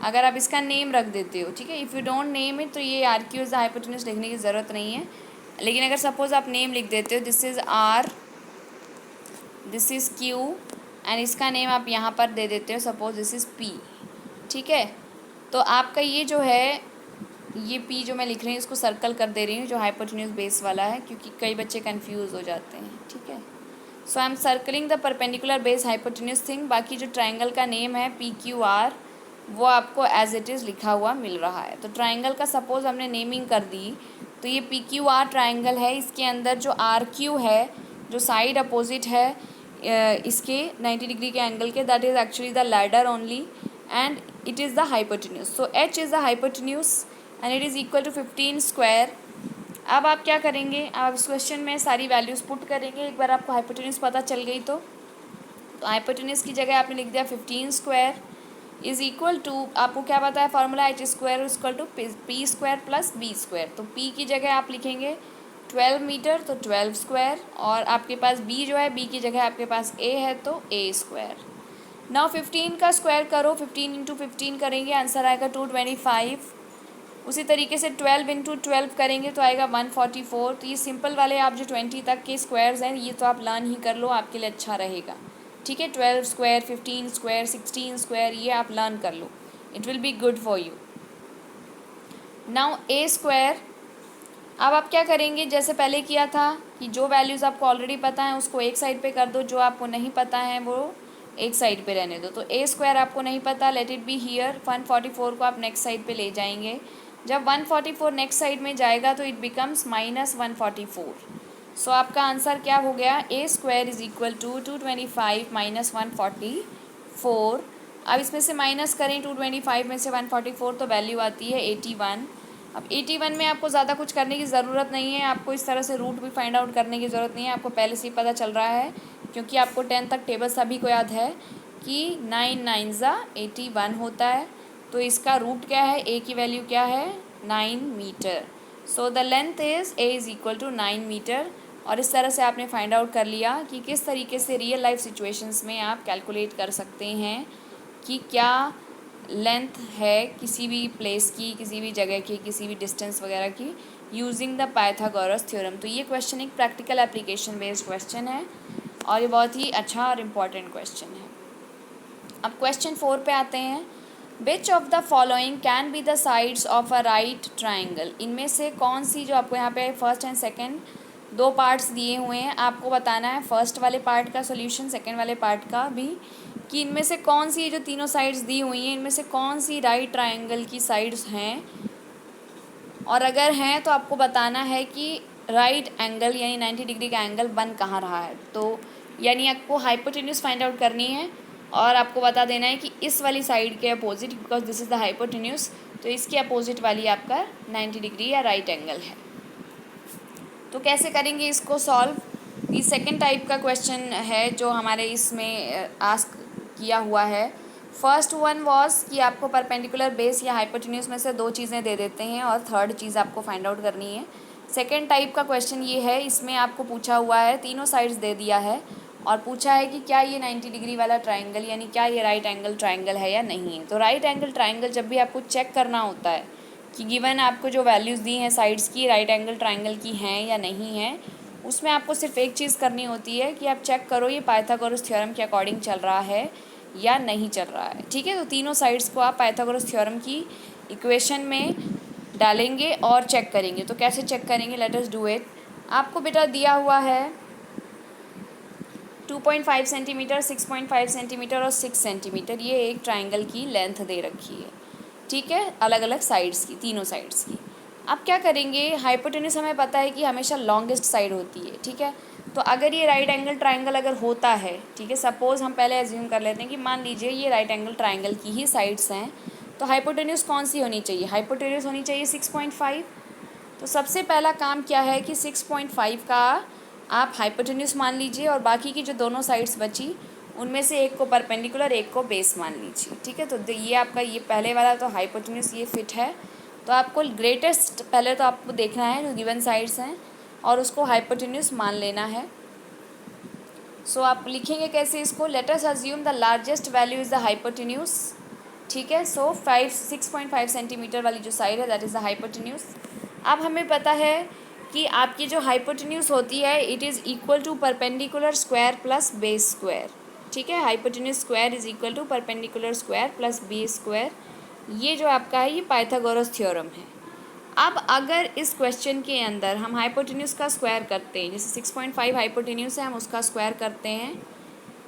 Speaker 1: अगर आप इसका नेम रख देते हो, ठीक है, if you don't name it तो ये R Q is the hypotenuse लिखने की ज़रूरत नहीं है। लेकिन अगर सपोज़ आप नेम लिख देते हो, this is R, this is Q and इसका नेम आप यहाँ पर दे देते हो, सपोज दिस इज़ पी। ठीक है, तो आपका ये जो है, ये पी जो मैं लिख रही हूँ इसको सर्कल कर दे रही हूँ जो हाइपोटेन्यूज बेस वाला है, क्योंकि कई बच्चे कंफ्यूज हो जाते हैं। ठीक है, so I am circling the perpendicular base hypotenuse thing. बाकी जो ट्राइंगल का नेम है पी क्यू आर वो आपको एज इट इज़ लिखा हुआ मिल रहा है। तो ट्राइंगल का सपोज़ हमने नेमिंग कर दी, तो ये पी क्यू आर ट्राइंगल है। इसके अंदर जो आर क्यू है, जो साइड अपोजिट है इसके 90 डिग्री के एंगल के, that is actually the ladder only and it is the hypotenuse. So H is the hypotenuse and it is equal to 15 square. अब आप क्या करेंगे, आप इस क्वेश्चन में सारी वैल्यूज़ पुट करेंगे। एक बार आपको हाइपोटेन्यूज पता चल गई तो हाइपोटेन्यूज की जगह आपने लिख दिया 15 स्क्वायर इज़ इक्वल टू, आपको क्या पता है formula, H square is equal to P square plus B square. तो पी की जगह आप लिखेंगे 12 मीटर, तो 12 स्क्वायर, और आपके पास बी जो है, बी की जगह आपके पास ए है तो ए स्क्वायर। नाउ 15 का स्क्वायर करो, 15 इंटू 15 करेंगे, आंसर आएगा 225। उसी तरीके से 12 इंटू 12 करेंगे तो आएगा 144। तो ये सिंपल वाले आप जो 20 तक के स्क्वायर्स हैं ये तो आप लर्न ही कर लो, आपके लिए अच्छा रहेगा। ठीक है, 12 स्क्वायर, 15 स्क्वायर, 16 स्क्वायर, ये आप लर्न कर लो, it will be good for you. Now A square, अब आप क्या करेंगे, जैसे पहले किया था कि जो वैल्यूज़ आपको ऑलरेडी पता है उसको एक साइड पे कर दो, जो आपको नहीं पता है वो एक साइड पे रहने दो। तो ए स्क्वायर आपको नहीं पता, लेट इट बी हियर। 144 को आप नेक्स्ट साइड पे ले जाएंगे। जब 144 नेक्स्ट साइड में जाएगा तो इट बिकम्स -144। सो आपका आंसर क्या हो गया, A square is equal to 225 minus 144। अब इसमें से माइनस करें 225 में से 144 तो वैल्यू आती है 81। अब 81 में आपको ज़्यादा कुछ करने की ज़रूरत नहीं है, आपको इस तरह से रूट भी फाइंड आउट करने की ज़रूरत नहीं है, आपको पहले से ही पता चल रहा है, क्योंकि आपको 10 तक टेबल सभी को याद है कि 9 9 ज़ा 81 होता है। तो इसका रूट क्या है, ए की वैल्यू क्या है, 9 metre. So the length is A is equal to 9 metre. और इस तरह से आपने फाइंड आउट कर लिया कि किस तरीके से रियल लाइफ सिचुएशंस में आप कैलकुलेट कर सकते हैं कि क्या लेंथ है किसी भी प्लेस की, किसी भी जगह की, किसी भी डिस्टेंस वगैरह की, यूजिंग द पाइथागोरस थ्योरम। तो ये क्वेश्चन एक प्रैक्टिकल एप्लीकेशन बेस्ड क्वेश्चन है और ये बहुत ही अच्छा और इम्पॉर्टेंट क्वेश्चन है। अब क्वेश्चन 4 पे आते हैं। Which of the following can be the sides of a right triangle. इनमें से कौन सी, जो आपको यहाँ पे फर्स्ट एंड सेकेंड दो पार्ट्स दिए हुए हैं, आपको बताना है फर्स्ट वाले पार्ट का सॉल्यूशन, सेकेंड वाले पार्ट का भी, कि इनमें से कौन सी, जो तीनों साइड्स दी हुई हैं, इनमें से कौन सी राइट ट्राइंगल की साइड्स हैं, और अगर हैं तो आपको बताना है कि राइट एंगल यानी 90 डिग्री का एंगल बन कहाँ रहा है। तो यानी आपको हाइपोटेन्यूज फाइंड आउट करनी है और आपको बता देना है कि इस वाली साइड के opposite, because this is the hypotenuse, तो इसके अपोजिट वाली आपका 90 डिग्री या राइट एंगल है। तो कैसे करेंगे इसको सॉल्व। ये सेकंड टाइप का क्वेश्चन है जो हमारे इसमें आस्क किया हुआ है। फर्स्ट वन वाज कि आपको परपेंडिकुलर बेस या हाइपोटेन्यूज में से दो चीज़ें दे देते हैं और थर्ड चीज़ आपको फाइंड आउट करनी है। सेकंड टाइप का क्वेश्चन ये है, इसमें आपको पूछा हुआ है, तीनों साइड्स दे दिया है और पूछा है कि क्या ये 90 डिग्री वाला ट्राइंगल यानी क्या ये राइट एंगल ट्राइंगल है या नहीं है। तो राइट एंगल ट्राइंगल जब भी आपको चेक करना होता है कि गिवन आपको जो वैल्यूज़ दी हैं साइड्स की राइट एंगल ट्राइंगल की हैं या नहीं हैं, उसमें आपको सिर्फ एक चीज़ करनी होती है कि आप चेक करो ये पाइथागोरस थ्योरम के अकॉर्डिंग चल रहा है या नहीं चल रहा है। ठीक है, तो तीनों साइड्स को आप पाइथागोरस थ्योरम की इक्वेशन में डालेंगे और चेक करेंगे। तो कैसे चेक करेंगे, लेट अस डू इट। आपको बेटा दिया हुआ है 2.5 सेंटीमीटर, 6.5 सेंटीमीटर और 6 सेंटीमीटर, ये एक ट्राइंगल की लेंथ दे रखी है। ठीक है, अलग अलग साइड्स की, तीनों साइड्स की। अब क्या करेंगे, हाइपोटेन्यूज हमें पता है कि हमेशा लॉन्गेस्ट साइड होती है। ठीक है, तो अगर ये राइट एंगल ट्राइंगल अगर होता है, ठीक है, सपोज़ हम पहले एज्यूम कर लेते हैं कि मान लीजिए ये राइट एंगल ट्राइंगल की ही साइड्स हैं, तो हाइपोटेन्यूज कौन सी होनी चाहिए, हाइपोटेन्यूज होनी चाहिए 6.5। तो सबसे पहला काम क्या है कि 6.5 का आप हाइपोटेन्यूज मान लीजिए और बाकी की जो दोनों साइड्स बची उनमें से एक को परपेंडिकुलर, एक को बेस मान लीजिए। ठीक है, तो ये आपका ये पहले वाला तो हाइपोटेन्यूज ये फिट है, तो आपको ग्रेटेस्ट पहले तो आपको देखना है जो गिवन साइड्स हैं और उसको हाइपोटेन्यूज मान लेना है। सो आप लिखेंगे कैसे इसको, late us assume the largest value is the hypotenuse. ठीक है, सो 6.5 सेंटीमीटर वाली जो साइड है दैट इज़ द हाइपोटेन्यूज। अब हमें पता है कि आपकी जो हाइपोटेन्यूज होती है it is equal to perpendicular square plus base square. ठीक है, hypotenuse square is equal to perpendicular square plus base square. ये जो आपका है ये पाइथागोरस थ्योरम है। अब अगर इस क्वेश्चन के अंदर हम हाइपोटेन्यूज का स्क्वायर करते हैं, जैसे 6.5 हाइपोटेन्यूज है, हम उसका स्क्वायर करते हैं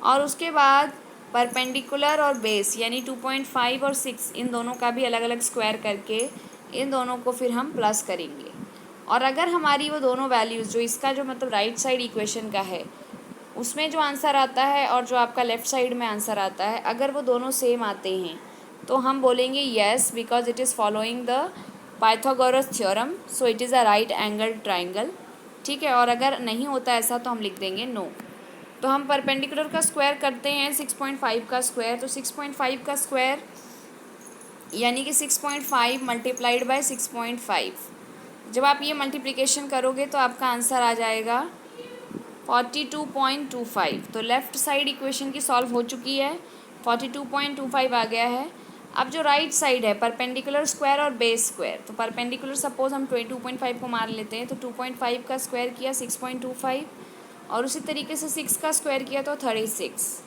Speaker 1: और उसके बाद परपेंडिकुलर और बेस यानी 2.5 और 6 इन दोनों का भी अलग अलग स्क्वायर करके इन दोनों को फिर हम प्लस करेंगे। और अगर हमारी वो दोनों वैल्यूज़ जो इसका जो मतलब राइट साइड इक्वेशन का है उसमें जो आंसर आता है और जो आपका लेफ़्ट साइड में आंसर आता है, अगर वो दोनों सेम आते हैं तो हम बोलेंगे yes because it is following the Pythagoras theorem, so it is a right angle triangle. ठीक है, और अगर नहीं होता ऐसा तो हम लिख देंगे नो। तो हम परपेंडिकुलर का स्क्वायर करते हैं 6.5 का स्क्वायर, तो 6.5 का स्क्वायर यानी कि 6.5 मल्टीप्लाइड बाय 6.5। जब आप ये मल्टीप्लिकेशन करोगे तो आपका आंसर आ जाएगा 42.25। तो लेफ़्ट साइड इक्वेशन की सॉल्व हो चुकी है, 42.25 आ गया है। अब जो राइट साइड है परपेंडिकुलर स्क्वायर और बेस स्क्वायर, तो परपेंडिकुलर सपोज हम 2.5 को मान लेते हैं, तो 2.5 का स्क्वायर किया 6.25 और उसी तरीके से 6 का स्क्वायर किया तो 36।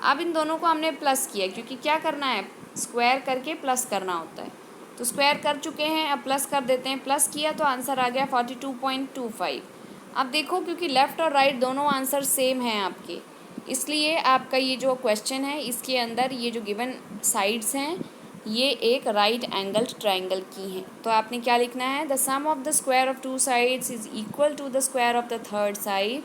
Speaker 1: अब इन दोनों को हमने प्लस किया क्योंकि क्या करना है, स्क्वायर करके प्लस करना होता है। तो स्क्वायर कर चुके हैं, अब प्लस कर देते हैं, प्लस किया तो आंसर आ गया 42.25। अब देखो क्योंकि लेफ़्ट और राइट दोनों आंसर सेम हैं आपके, इसलिए आपका ये जो क्वेश्चन है इसके अंदर ये जो गिवन साइड्स हैं ये एक राइट एंगल ट्राइंगल की हैं। तो आपने क्या लिखना है, the sum of the square of two sides is equal to the square of the third side,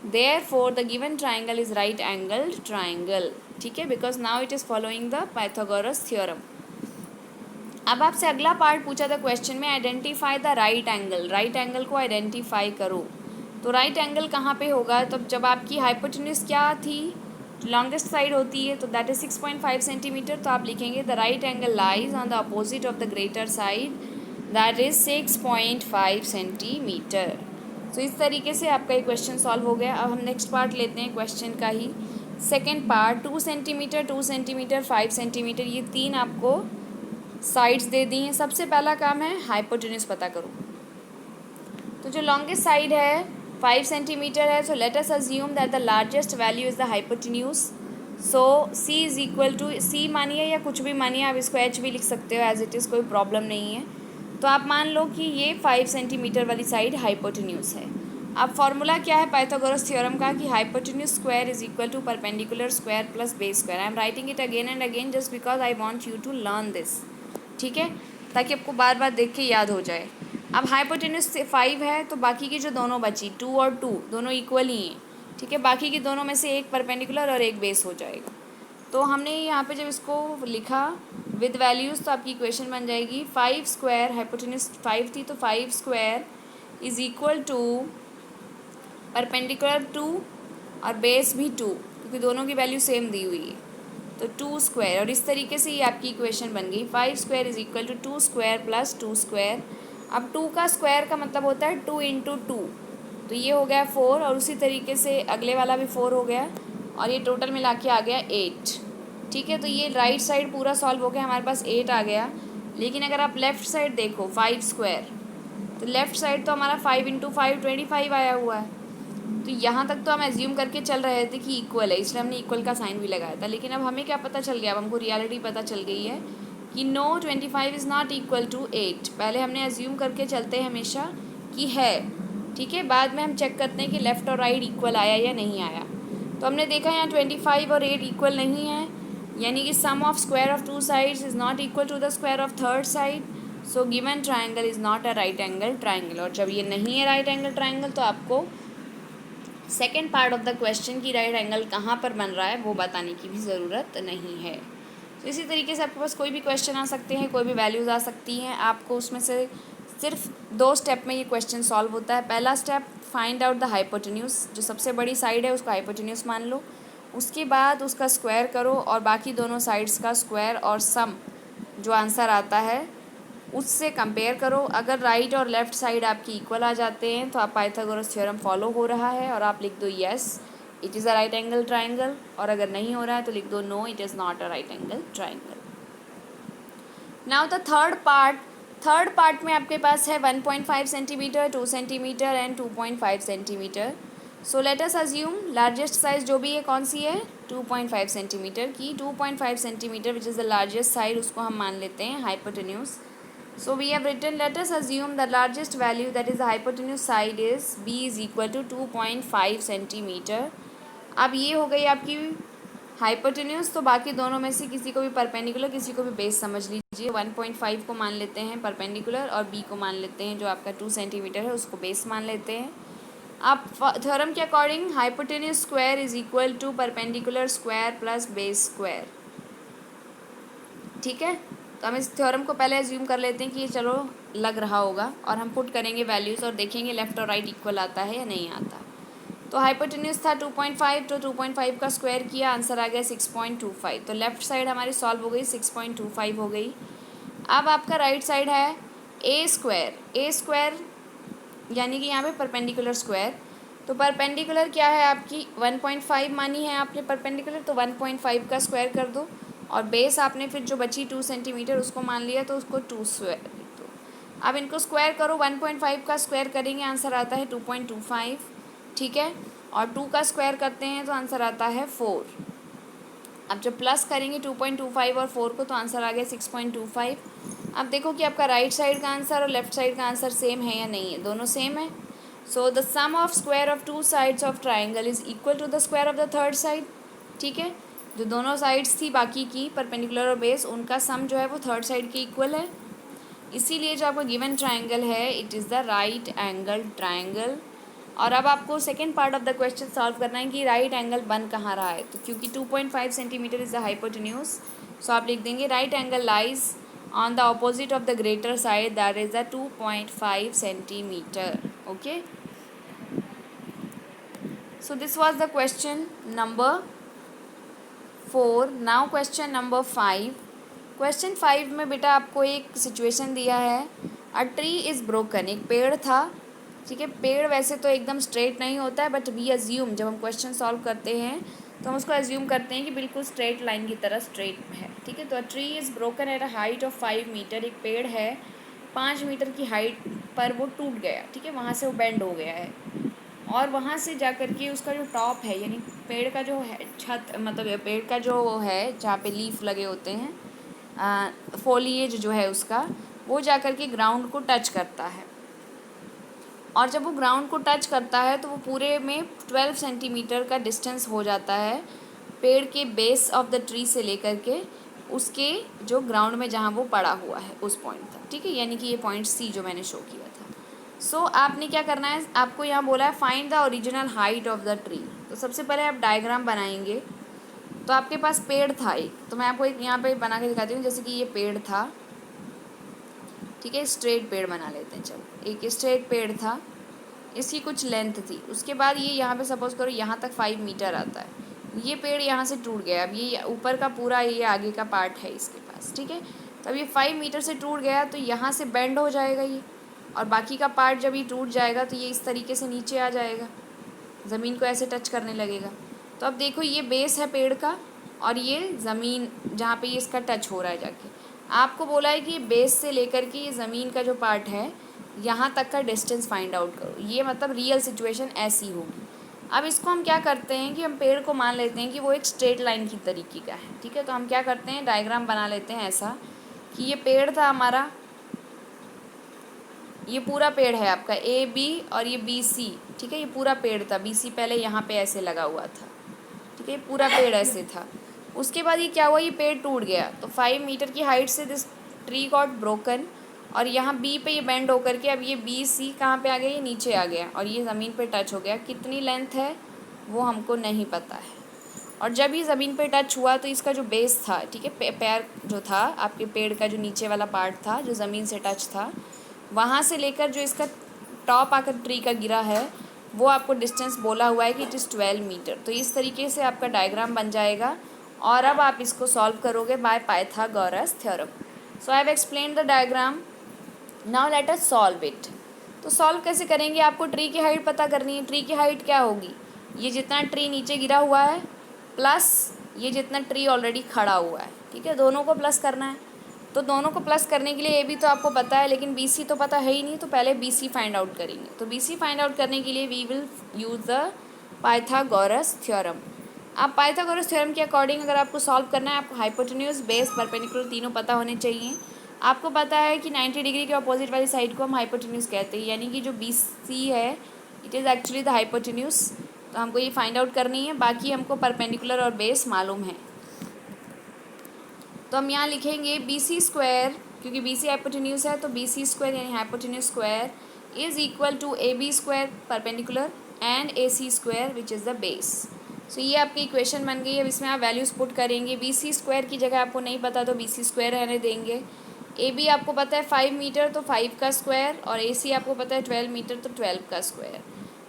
Speaker 1: therefore the given triangle is right angled triangle. ठीक है, because now it is following the Pythagoras theorem. अब आपसे अगला part पूछा था question में, identify the right angle, right angle को identify करो। तो राइट एंगल कहाँ पे होगा, तो जब आपकी हाइपोटेन्यूज क्या थी, लॉन्गेस्ट साइड होती है तो दैट इज 6.5 सेंटीमीटर, तो आप लिखेंगे the right angle lies on the opposite of the greater side that is 6.5 centimetre. तो इस तरीके से आपका ये क्वेश्चन सॉल्व हो गया। अब हम नेक्स्ट पार्ट लेते हैं क्वेश्चन का ही, second part. 2 centimetre, 2 centimetre, 5 centimetre, ये तीन आपको साइड्स दे दी हैं। सबसे पहला काम है हाइपोटेन्यूज पता करो। तो जो लॉन्गेस्ट साइड है 5 सेंटीमीटर है, so let us assume that the largest value is the hypotenuse. So C is equal to, C मानिए या कुछ भी मानिए, आप इसको एच भी लिख सकते हो एज इट इज़, कोई प्रॉब्लम नहीं है। तो आप मान लो कि ये 5 सेंटीमीटर वाली साइड हाइपोटेन्यूज है। अब फॉर्मूला क्या है पाइथागोरस थ्योरम का, कि hypotenuse square is equal to perpendicular square plus base square. I am writing it again and again just because I want you to learn this. ठीक है, ताकि आपको बार बार देख के याद हो जाए। अब हाइपोटेन्यूज से 5 है तो बाकी की जो दोनों बची 2 और 2 दोनों इक्वल ही हैं। ठीक है, बाकी की दोनों में से एक परपेंडिकुलर और एक बेस हो जाएगा। तो हमने यहाँ पे जब इसको लिखा विद वैल्यूज़ तो आपकी इक्वेशन बन जाएगी 5 स्क्वायर, हाइपोटेन्यूज 5 थी तो 5 square is equal to perpendicular 2 और बेस भी 2, क्योंकि दोनों की वैल्यू सेम दी हुई है, तो 2 स्क्वायर। और इस तरीके से ये आपकी इक्वेशन बन गई 5 square is equal to 2 square plus 2 square. अब 2 का स्क्वायर का मतलब होता है 2 इंटू 2, तो ये हो गया 4 और उसी तरीके से अगले वाला भी 4 हो गया और ये टोटल मिला के आ गया 8। ठीक है, तो ये राइट साइड पूरा सॉल्व हो गया, हमारे पास 8 आ गया। लेकिन अगर आप लेफ़्ट साइड देखो 5 स्क्वायर, तो लेफ़्ट साइड तो हमारा 5 इंटू 5 25 आया हुआ है। तो यहाँ तक तो हम एज्यूम करके चल रहे थे कि इक्वल है, इसलिए हमने इक्वल का साइन भी लगाया था। लेकिन अब हमें क्या पता चल गया, अब हमको रियलिटी पता चल गई है कि no 25 is not equal to 8। पहले हमने एज्यूम करके चलते हैं हमेशा कि है, ठीक है। बाद में हम चेक करते हैं कि लेफ़्ट और राइट इक्वल आया या नहीं आया। तो हमने देखा यहाँ 25 और 8 इक्वल नहीं है, यानी कि sum of square of two sides is not equal to the square of third side. So given triangle is not a right angle triangle. और जब ये नहीं है राइट एंगल ट्राइंगल तो आपको second part of the question की right angle कहाँ पर बन रहा है वो बताने की भी ज़रूरत नहीं है। तो इसी तरीके से आपके पास कोई भी क्वेश्चन आ सकते हैं, कोई भी वैल्यूज़ आ सकती हैं, आपको उसमें से सिर्फ 2 स्टेप में ये क्वेश्चन सॉल्व होता है। पहला step, find out the hypotenuse, जो सबसे बड़ी साइड है उसको हाइपोटेन्यूज मान लो। उसके बाद उसका स्क्वायर करो और बाकी दोनों साइड्स का स्क्वायर और सम जो आंसर आता है उससे कंपेयर करो। अगर राइट और लेफ़्ट साइड आपकी इक्वल आ जाते हैं तो आप पाइथागोरस थ्योरम फॉलो हो रहा है और आप लिख दो yes it is a right angle triangle. और अगर नहीं हो रहा है तो लिख दो no it is not a right angle triangle. Now the third part में आपके पास है 1.5 centimetre, 2 centimetre and 2.5 centimetre. So let us assume largest size जो भी है कौन सी है, 2.5 सेंटीमीटर की। 2.5 centimetre which is the largest side, उसको हम मान लेते हैं hypotenuse. So we have written, let us assume the largest value, that is the hypotenuse side, is b is equal to 2.5 centimetre. अब ये हो गई आपकी हाइपोटेन्यूज, तो बाकी दोनों में से किसी को भी परपेंडिकुलर किसी को भी बेस समझ लीजिए। 1.5 को मान लेते हैं परपेंडिकुलर और b को मान लेते हैं जो आपका 2 सेंटीमीटर है उसको बेस मान लेते हैं। अब थ्योरम के according hypotenuse square is equal to perpendicular square plus base square, ठीक है। तो हम इस थ्योरम को पहले एज्यूम कर लेते हैं कि ये चलो लग रहा होगा और हम पुट करेंगे वैल्यूज़ और देखेंगे लेफ़्ट और राइट इक्वल आता है या नहीं आता। तो हाइपोटेन्यूज था 2.5, तो 2.5 का स्क्वायर किया, आंसर आ गया 6.25। तो लेफ़्ट साइड हमारी सॉल्व हो गई, 6.25 हो गई। अब आपका राइट साइड है ए स्क्वायर यानी कि यहाँ पे परपेंडिकुलर स्क्वायर। तो परपेंडिकुलर क्या है आपकी 1.5 मानी है आपने परपेंडिकुलर, तो 1.5 का स्क्वायर कर दो और बेस आपने फिर जो बची 2 सेंटीमीटर उसको मान लिया तो उसको 2 स्क्वायर लिख दो। अब इनको स्क्वायर करो, 1.5 का स्क्वायर करेंगे आंसर आता है 2.25, ठीक है। और 2 का स्क्वायर करते हैं तो आंसर आता है 4। अब जब प्लस करेंगे 2.25 और 4 को तो आंसर आ गया 6.25। अब देखो कि आपका राइट साइड का आंसर और लेफ़्ट साइड का आंसर सेम है या नहीं है, दोनों सेम है। So the sum of square of 2 sides of triangle is equal to the square of the third side, ठीक है। जो दोनों साइड्स थी बाकी की परपेंडिकुलर और बेस, उनका सम जो है वो थर्ड साइड के इक्वल है। इसीलिए जो आपका गिवन ट्राइंगल है it is the right angle triangle. और अब आपको second part of the question solve करना है कि राइट एंगल बन कहाँ रहा है। तो क्योंकि 2.5 सेंटीमीटर इज़ द हाइपोटेन्यूज, सो आप लिख देंगे right angle lies on the opposite of the greater side that is the 2.5 centimetre, okay. So this was the question number 4। Now question number 5। Question 5 में बेटा आपको एक सिचुएशन दिया है, अ ट्री इज़ ब्रोकन, एक पेड़ था, ठीक है। पेड़ वैसे तो एकदम स्ट्रेट नहीं होता है बट वी अज्यूम, जब हम क्वेश्चन सॉल्व करते हैं तो हम उसको अज्यूम करते हैं कि बिल्कुल स्ट्रेट लाइन की तरह स्ट्रेट है, ठीक है। तो a tree is broken at a height of 5 metre, एक पेड़ है 5 मीटर की हाइट पर वो टूट गया, ठीक है, वहाँ से वो बेंड हो गया है। और वहाँ से जा कर के उसका जो टॉप है यानी पेड़ का जो है छत, मतलब पेड़ का जो वो है जहाँ पे लीफ लगे होते हैं, फोलिएज जो है उसका, वो जा कर के ग्राउंड को टच करता है। और जब वो ग्राउंड को टच करता है तो वो पूरे में 12 सेंटीमीटर का डिस्टेंस हो जाता है पेड़ के बेस ऑफ द ट्री से लेकर के उसके जो ग्राउंड में जहाँ वो पड़ा हुआ है उस पॉइंट तक, ठीक है। यानी कि ये पॉइंट सी जो मैंने शो किया था। सो आपने क्या करना है, आपको यहाँ बोला है find the original height of the tree. तो सबसे पहले आप डायग्राम बनाएंगे। तो आपके पास पेड़ था एक, तो मैं आपको एक यहाँ पे बना के दिखाती हूँ। जैसे कि ये पेड़ था, ठीक है, स्ट्रेट पेड़ बना लेते हैं। चलो, एक स्ट्रेट पेड़ था, इसकी कुछ लेंथ थी। उसके बाद ये यहाँ पे सपोज़ करो यहाँ तक 5 मीटर आता है। ये पेड़ यहाँ से टूट गया, अब ये ऊपर का पूरा ये आगे का पार्ट है इसके पास, ठीक है। तो अब ये 5 मीटर से टूट गया तो यहाँ से बेंड हो जाएगा ये, और बाकी का पार्ट जब ये टूट जाएगा तो ये इस तरीके से नीचे आ जाएगा, ज़मीन को ऐसे टच करने लगेगा। तो अब देखो ये बेस है पेड़ का और ये ज़मीन जहाँ पे ये इसका टच हो रहा है जाके, आपको बोला है कि बेस से लेकर के ये ज़मीन का जो पार्ट है यहाँ तक का डिस्टेंस फाइंड आउट करो। ये मतलब रियल सिचुएशन ऐसी होगी। अब इसको हम क्या करते हैं कि हम पेड़ को मान लेते हैं कि वो एक स्ट्रेट लाइन की तरीके का है, ठीक है। तो हम क्या करते हैं, डायग्राम बना लेते हैं ऐसा कि ये पेड़ था हमारा, ये पूरा पेड़ है आपका ए बी और ये बी सी, ठीक है। ये पूरा पेड़ था, बी सी पहले यहाँ पे ऐसे लगा हुआ था, ठीक है। पूरा पेड़ ऐसे था। उसके बाद ये क्या हुआ, ये पेड़ टूट गया। तो 5 मीटर की हाइट से दिस ट्री गॉट ब्रोकन, और यहाँ बी पे ये बेंड होकर के अब ये बी सी कहाँ पे आ गया, ये नीचे आ गया और ये ज़मीन पे टच हो गया। कितनी लेंथ है वो हमको नहीं पता है। और जब ये ज़मीन पे टच हुआ तो इसका जो बेस था, ठीक है, पैर जो था आपके पेड़ का, जो नीचे वाला पार्ट था जो ज़मीन से टच था, वहाँ से लेकर जो इसका टॉप आकर ट्री का गिरा है, वो आपको डिस्टेंस बोला हुआ है कि इट इज़ 12 मीटर। तो इस तरीके से आपका डायग्राम बन जाएगा और अब आप इसको सॉल्व करोगे bye Pythagoras theorem. So I have explained the diagram, now let us solve it. तो सॉल्व कैसे करेंगे, आपको ट्री की हाइट पता करनी है। ट्री की हाइट क्या होगी, ये जितना ट्री नीचे गिरा हुआ है प्लस ये जितना ट्री ऑलरेडी खड़ा हुआ है, ठीक है। दोनों को प्लस करना है। तो दोनों को प्लस करने के लिए ए बी तो आपको पता है, लेकिन बी सी तो पता है ही नहीं। तो पहले बी सी फाइंड आउट करेंगे। तो बी सी फाइंड आउट करने के लिए we will use the Pythagoras theorem. अब पाइथागोरस थ्योरम के अकॉर्डिंग अगर आपको सॉल्व करना है, आपको हाइपोटेन्यूज, बेस, परपेंडिकुलर तीनों पता होने चाहिए। आपको पता है कि 90 डिग्री के अपोजिट वाली साइड को हम हाइपोटेन्यूज कहते हैं, यानी कि जो बी सी है it is actually the hypotenuse. तो हमको ये फाइंड आउट करनी है, बाकी हमको परपेंडिकुलर और बेस मालूम है। तो हम यहाँ लिखेंगे बी सी स्क्वायर, क्योंकि बी सी हाइपोटेन्यूज है तो बी सी स्क्वायर यानी hypotenuse square is equal to A B square perpendicular and A C square which is the base. So ये आपकी इक्वेशन बन गई। अब इसमें आप वैल्यूज़ पुट करेंगे। बी सी स्क्वायर की जगह आपको नहीं पता तो बी सी स्क्वायर रहने देंगे। ए बी आपको पता है 5 मीटर तो 5 का स्क्वायर, और ए सी आपको पता है 12 मीटर तो 12 का square.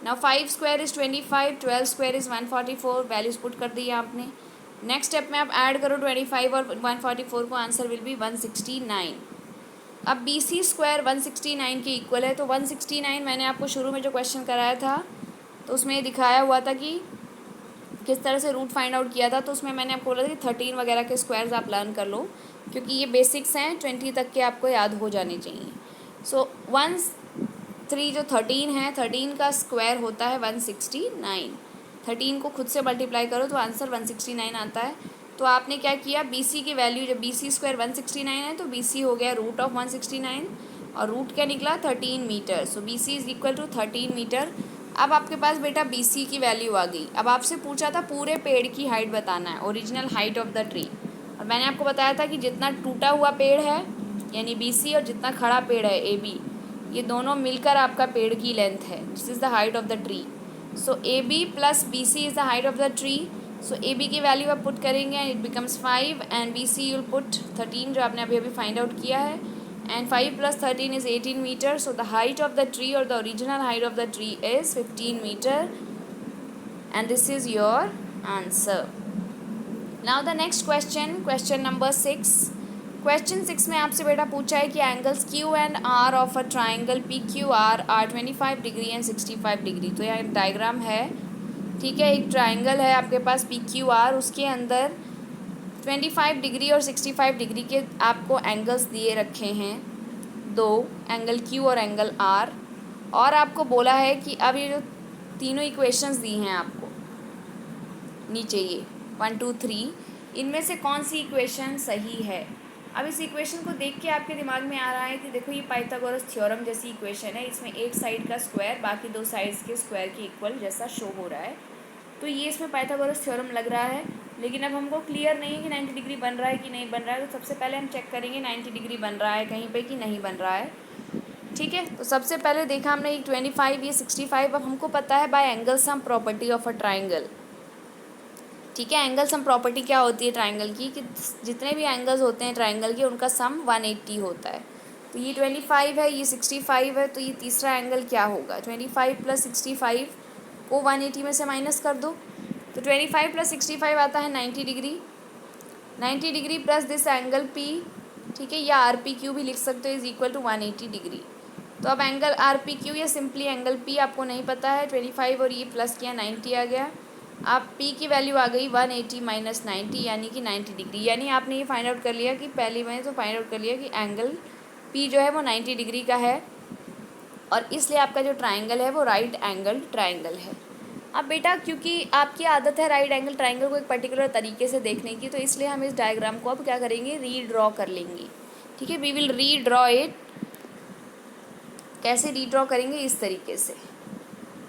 Speaker 1: Now 5 square is 25, 12 square is 144। Values put कर दी आपने। नेक्स्ट स्टेप में आप ऐड करो 25 और 144 को, आंसर विल बी 169। अब बी सी स्क्वायर 169 के इक्वल है। तो 169 मैंने आपको शुरू में जो क्वेश्चन कराया था तो उसमें ये दिखाया हुआ था कि किस तरह से रूट फाइंड आउट किया था। तो उसमें मैंने आपको बोला था कि 13 वगैरह के स्क्वायर्स आप लर्न कर लो, क्योंकि ये बेसिक्स हैं, 20 तक के आपको याद हो जाने चाहिए। सो 13 जो 13 है, 13 का स्क्वायर होता है 169। 13 को खुद से मल्टीप्लाई करो तो आंसर 169 आता है। तो आपने क्या किया, बी सी की वैल्यू, जब बी सी स्क्वायर 169 है तो बी सी हो गया रूट ऑफ 169, और रूट क्या निकला 13 metre. So B C is equal to 13 metre. अब आपके पास बेटा बी सी की वैल्यू आ गई। अब आपसे पूछा था पूरे पेड़ की हाइट बताना है, original height of the tree. और मैंने आपको बताया था कि जितना टूटा हुआ पेड़ है यानी बी सी, और जितना खड़ा पेड़ है ए बी, ये दोनों मिलकर आपका पेड़ की लेंथ है। This is the height of the tree. So A B plus B C is the height of the tree. So A B की वैल्यू आप पुट करेंगे and it becomes 5, and B C you'll put 13 जो आपने अभी अभी find out किया है, and 5 plus 13 is 18 meters. So the height of the tree, or the original height of the tree, is 15 meter, and this is your answer. Now the next question, question number 6. Question 6 में आपसे बेटा पूछा है कि angles Q and R of a triangle PQR are 25 degree and 65 degree. तो यह diagram है, ठीक है। एक ट्राइंगल है आपके पास PQR, उसके अंदर 25 डिग्री और 65 डिग्री के आपको एंगल्स दिए रखे हैं, दो एंगल Q और एंगल R। और आपको बोला है कि अब ये जो तीनों इक्वेशंस दी हैं आपको नीचे, ये 1 2 3, इनमें से कौन सी इक्वेशन सही है। अब इस इक्वेशन को देख के आपके दिमाग में आ रहा है कि देखो ये पाइथागोरस थ्योरम जैसी इक्वेशन है, इसमें एक साइड का स्क्वायर बाकी दो साइड्स के स्क्वायर के इक्वल जैसा शो हो रहा है। तो ये इसमें पाइथागोरस थ्योरम लग रहा है, लेकिन अब हमको क्लियर नहीं है कि 90 डिग्री बन रहा है कि नहीं बन रहा है। तो सबसे पहले हम चेक करेंगे 90 डिग्री बन रहा है कहीं पे कि नहीं बन रहा है, ठीक है। तो सबसे पहले देखा हमने ये 25, ये 65। अब हमको पता है bye angle sum property of a triangle, ठीक है। एंगल सम प्रॉपर्टी क्या होती है ट्राइंगल की, कि जितने भी एंगल्स होते हैं ट्राइंगल के उनका सम 180 होता है। तो ये 25 है, ये 65 है, तो ये तीसरा एंगल क्या होगा, 25 प्लस 65 को 180 में से माइनस कर दो। तो 25 प्लस 65 आता है 90 degree. 90 degree plus this angle P, ठीक है, या आर पी क्यू भी लिख सकते हो, इज़ इक्वल टू 180 डिग्री। तो अब एंगल आर पी क्यू या सिंपली एंगल P आपको नहीं पता है। 25 और ये प्लस किया 90 आ गया। आप P की वैल्यू आ गई 180 माइनस 90 यानी कि 90 डिग्री। यानी आपने ये फाइंड आउट कर लिया कि पहली में तो फाइंड आउट कर लिया कि एंगल P जो है वो 90 डिग्री का है, और इसलिए आपका जो ट्राइंगल है वो राइट एंगल ट्राइंगल है। अब बेटा क्योंकि आपकी आदत है राइट एंगल ट्राइंगल को एक पर्टिकुलर तरीके से देखने की, तो इसलिए हम इस डायग्राम को अब क्या करेंगे, रीड्रॉ कर लेंगे। ठीक है, वी विल रीड्रॉ इट। कैसे रीड्रॉ करेंगे, इस तरीके से।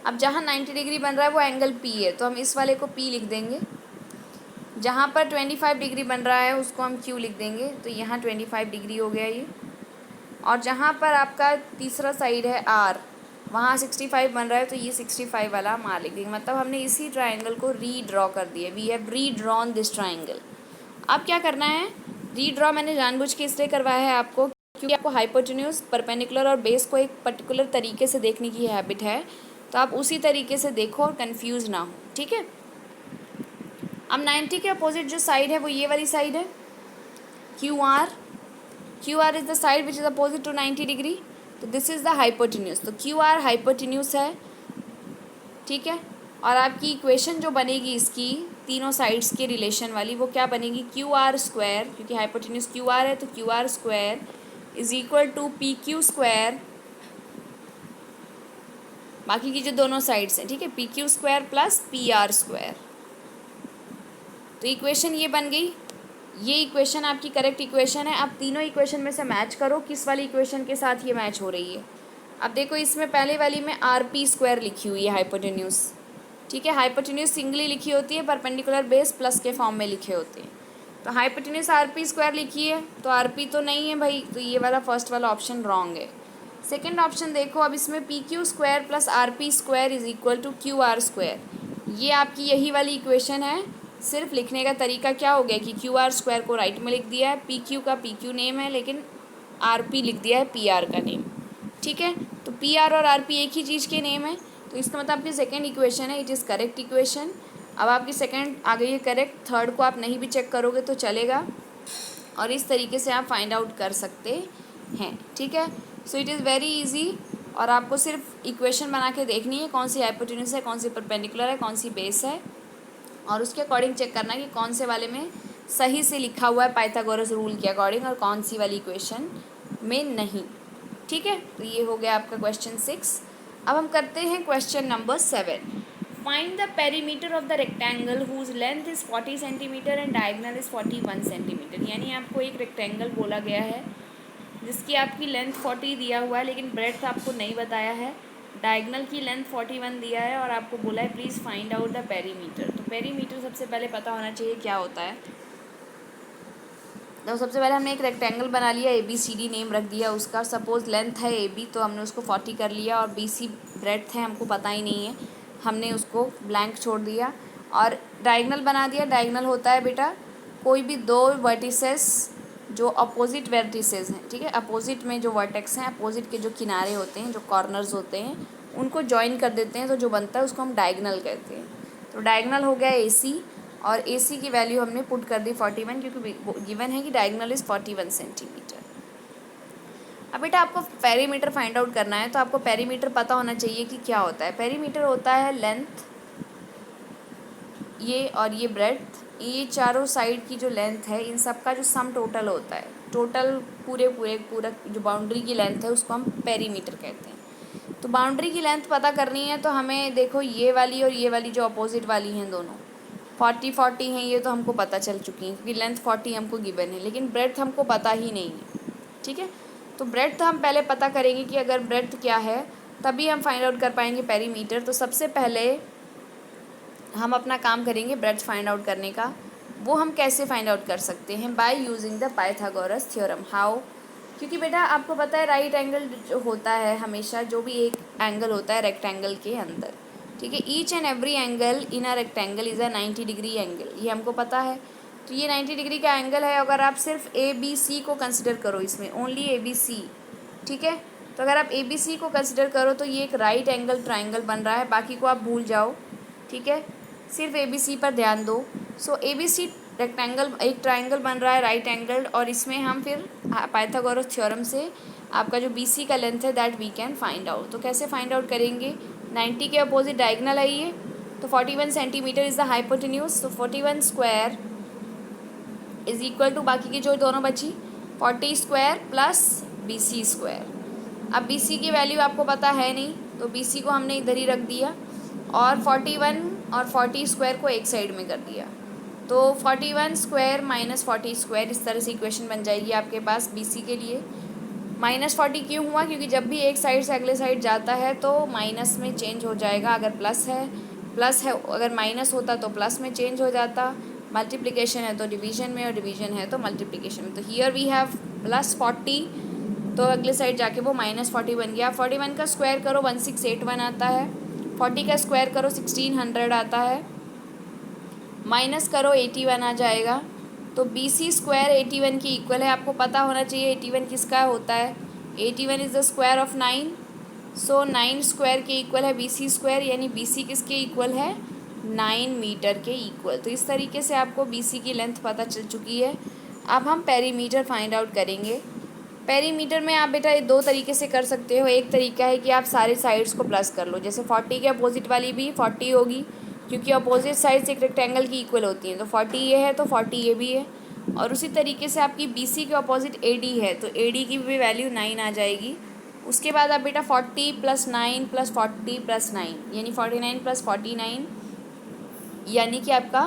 Speaker 1: अब जहाँ 90 डिग्री बन रहा है वो एंगल पी है, तो हम इस वाले को पी लिख देंगे। जहाँ पर 25 डिग्री बन रहा है उसको हम क्यू लिख देंगे, तो यहाँ 25 डिग्री हो गया ये। और जहाँ पर आपका तीसरा साइड है आर, वहाँ 65 बन रहा है, तो ये 65 वाला हम आर लिख देंगे। मतलब हमने इसी ट्राइंगल को रीड्रॉ कर दिया, we have redrawn this triangle. अब क्या करना है, रीड्रॉ मैंने जानबूझ के इसलिए करवाया है आपको, क्योंकि आपको हाइपोटेन्यूज, परपेंडिकुलर और बेस को एक पर्टिकुलर तरीके से देखने की हैबिट है, तो आप उसी तरीके से देखो और कंफ्यूज ना हो। ठीक है, अब 90 के अपोजिट जो साइड है वो ये वाली साइड है, Q R. Q R is the side which is opposite to 90 degree, तो दिस इज़ द हाइपोटेन्यूज। तो क्यू आर हाइपोटेन्यूज है। ठीक है, और आपकी इक्वेशन जो बनेगी इसकी तीनों साइड्स के रिलेशन वाली, वो क्या बनेगी, क्यू आर स्क्वायर, क्योंकि हाइपोटेन्यूज क्यू आर है, तो Q R square is equal to P Q square, बाकी की जो दोनों साइड्स हैं। ठीक है, P Q square plus P R square. तो इक्वेशन ये बन गई। ये इक्वेशन आपकी करेक्ट इक्वेशन है। अब तीनों इक्वेशन में से मैच करो किस वाली इक्वेशन के साथ ये मैच हो रही है। अब देखो इसमें पहले वाली में आर पी स्क्वायर लिखी हुई है हाइपोटेन्यूज। ठीक है, हाइपोटेन्यूज सिंगली लिखी होती है, परपेंडिकुलर बेस प्लस के फॉर्म में लिखे होते हैं। तो हाइपोटेन्यूज आर पी स्क्वायर लिखी है, तो आर पी तो नहीं है भाई, तो ये वाला फर्स्ट वाला ऑप्शन रॉन्ग है। सेकेंड ऑप्शन देखो, अब इसमें P Q square plus R P square is equal to Q R square, ये आपकी यही वाली इक्वेशन है। सिर्फ लिखने का तरीका क्या हो गया कि क्यू आर स्क्वायर को राइट में लिख दिया है, पी क्यू का पी क्यू नेम है, लेकिन आर पी लिख दिया है पी आर का नेम। ठीक है, तो पी आर और आर पी एक ही चीज़ के नेम है, तो इसका मतलब आपकी सेकेंड इक्वेशन है, इट इज़ करेक्ट इक्वेशन। अब आपकी सेकेंड आ गई है करेक्ट, थर्ड को आप नहीं भी चेक करोगे तो चलेगा, और इस तरीके से आप फाइंड आउट कर सकते हैं। ठीक है, so it is very easy, और आपको सिर्फ इक्वेशन बना के देखनी है कौन सी हाइपोटेन्यूज है, कौन सी परपेंडिकुलर है, कौन सी बेस है, और उसके अकॉर्डिंग चेक करना है कि कौन से वाले में सही से लिखा हुआ है पाइथागोरस रूल के अकॉर्डिंग, और कौन सी वाली इक्वेशन में नहीं। ठीक है, तो ये हो गया आपका क्वेश्चन 6। अब हम करते हैं question number 7। Find the perimeter of the rectangle whose length is 40 centimetre and diagonal is 41 centimetre. यानी आपको एक रेक्टेंगल बोला गया है जिसकी आपकी लेंथ 40 दिया हुआ है, लेकिन ब्रेड्थ आपको नहीं बताया है, डायगनल की लेंथ 41 दिया है, और आपको बोला है please find out the perimeter. तो पेरीमीटर सबसे पहले पता होना चाहिए क्या होता है। तो सबसे पहले हमने एक रेक्टेंगल बना लिया, A B C D name रख दिया उसका। सपोज़ लेंथ है ए बी, तो हमने उसको 40 कर लिया, और बी सी ब्रेड्थ है, हमको पता ही नहीं है, हमने उसको ब्लैंक छोड़ दिया। और डायगनल बना दिया। डायगनल होता है बेटा कोई भी दो वर्टिसेस जो अपोजिट वर्टिसेस हैं, ठीक है, अपोजिट में जो वर्टेक्स हैं, अपोजिट के जो किनारे होते हैं, जो कॉर्नर्स होते हैं, उनको जॉइन कर देते हैं, तो जो बनता है उसको हम डायगनल कहते हैं। तो डायगनल हो गया ए सी, और ए सी की वैल्यू हमने पुट कर दी 41, क्योंकि गिवन है कि डायगनल इज़ 41 सेंटीमीटर। अब बेटा आपको पेरीमीटर फाइंड आउट करना है, तो आपको पेरीमीटर पता होना चाहिए कि क्या होता है। पेरीमीटर होता है लेंथ ये और ये ब्रेड्थ, ये चारों साइड की जो लेंथ है, इन सब का जो सम टोटल होता है, टोटल पूरा जो बाउंड्री की लेंथ है उसको हम पेरीमीटर कहते हैं। तो बाउंड्री की लेंथ पता करनी है, तो हमें देखो ये वाली और ये वाली जो अपोजिट वाली हैं दोनों 40 हैं, ये तो हमको पता चल चुकी हैं, क्योंकि लेंथ 40 हमको गिवन है, लेकिन ब्रेड्थ हमको पता ही नहीं है। ठीक है, तो ब्रेड्थ हम पहले पता करेंगे कि अगर ब्रेड्थ क्या है तभी हम फाइंड आउट कर पाएंगे पेरीमीटर। तो सबसे पहले हम अपना काम करेंगे ब्रेड्थ फाइंड आउट करने का। वो हम कैसे फाइंड आउट कर सकते हैं, by using the Pythagoras theorem. How, क्योंकि बेटा आपको पता है राइट एंगल जो होता है हमेशा, जो भी एक एंगल होता है रेक्टेंगल के अंदर, ठीक है, each and every angle in a rectangle is a 90 degree angle, ये हमको पता है। तो ये 90 डिग्री का एंगल है। अगर आप सिर्फ ए बी सी को कंसिडर करो, इसमें ओनली ए बी सी, ठीक है, तो अगर आप ए बी सी को कंसिडर करो तो ये एक राइट एंगल ट्राइंगल बन रहा है, बाकी को आप भूल जाओ। ठीक है, सिर्फ ए बी सी पर ध्यान दो। सो ए बी सी रेक्टेंगल एक ट्राइंगल बन रहा है राइट एंगल, और इसमें हम फिर पाइथागोरस थ्योरम से आपका जो बी सी का लेंथ है that we can find out. तो कैसे फाइंड आउट करेंगे, 90 के अपोजिट डायगनल है ये, तो 41 सेंटीमीटर इज़ द हाइपोटेन्यूज, तो 41 स्क्वायर इज इक्वल टू बाकी की जो दोनों बची 40 square plus B C square. अब बी सी की वैल्यू आपको पता है नहीं, तो बी सी को हमने इधर ही रख दिया। और 41 और 40 स्क्वायर को एक साइड में कर दिया, तो 41 स्क्वायर माइनस 40 स्क्वायर, इस तरह से इक्वेशन बन जाएगी आपके पास BC के लिए। -40 क्यों हुआ? क्योंकि जब भी एक साइड से अगले साइड जाता है तो माइनस में चेंज हो जाएगा। अगर प्लस है, अगर माइनस होता तो प्लस में चेंज हो जाता। मल्टीप्लिकेशन है तो डिवीजन में, और डिवीजन है तो मल्टीप्लिकेशन में। तो हियर वी हैव +40, तो अगले साइड जाके वो -40 बन गया। 41 का स्क्वायर करो 1681 आता है, 40 का स्क्वायर करो 1600 आता है, माइनस करो 81 आ जाएगा। तो BC स्क्वायर 81 की इक्वल है। आपको पता होना चाहिए 81 किसका होता है। 81 is the square of 9, so 9 square के इक्वल है BC स्क्वायर, यानी BC किसके इक्वल है? 9 मीटर के इक्वल। तो इस तरीके से आपको BC की लेंथ पता चल चुकी है। अब हम पेरीमीटर फाइंड आउट करेंगे। पेरीमीटर में आप बेटा दो तरीके से कर सकते हो। एक तरीका है कि आप सारे साइड्स को प्लस कर लो, जैसे 40 के अपोजिट वाली भी 40 होगी, क्योंकि अपोजिट साइड्स एक रेक्टेंगल की इक्वल होती हैं। तो 40 ये है तो 40 ये भी है। और उसी तरीके से आपकी BC के अपोजिट AD है, तो AD की भी वैल्यू 9 आ जाएगी। उसके बाद आप बेटा 40 + 9 + 40 + 9, यानी 49 + 49, यानी कि आपका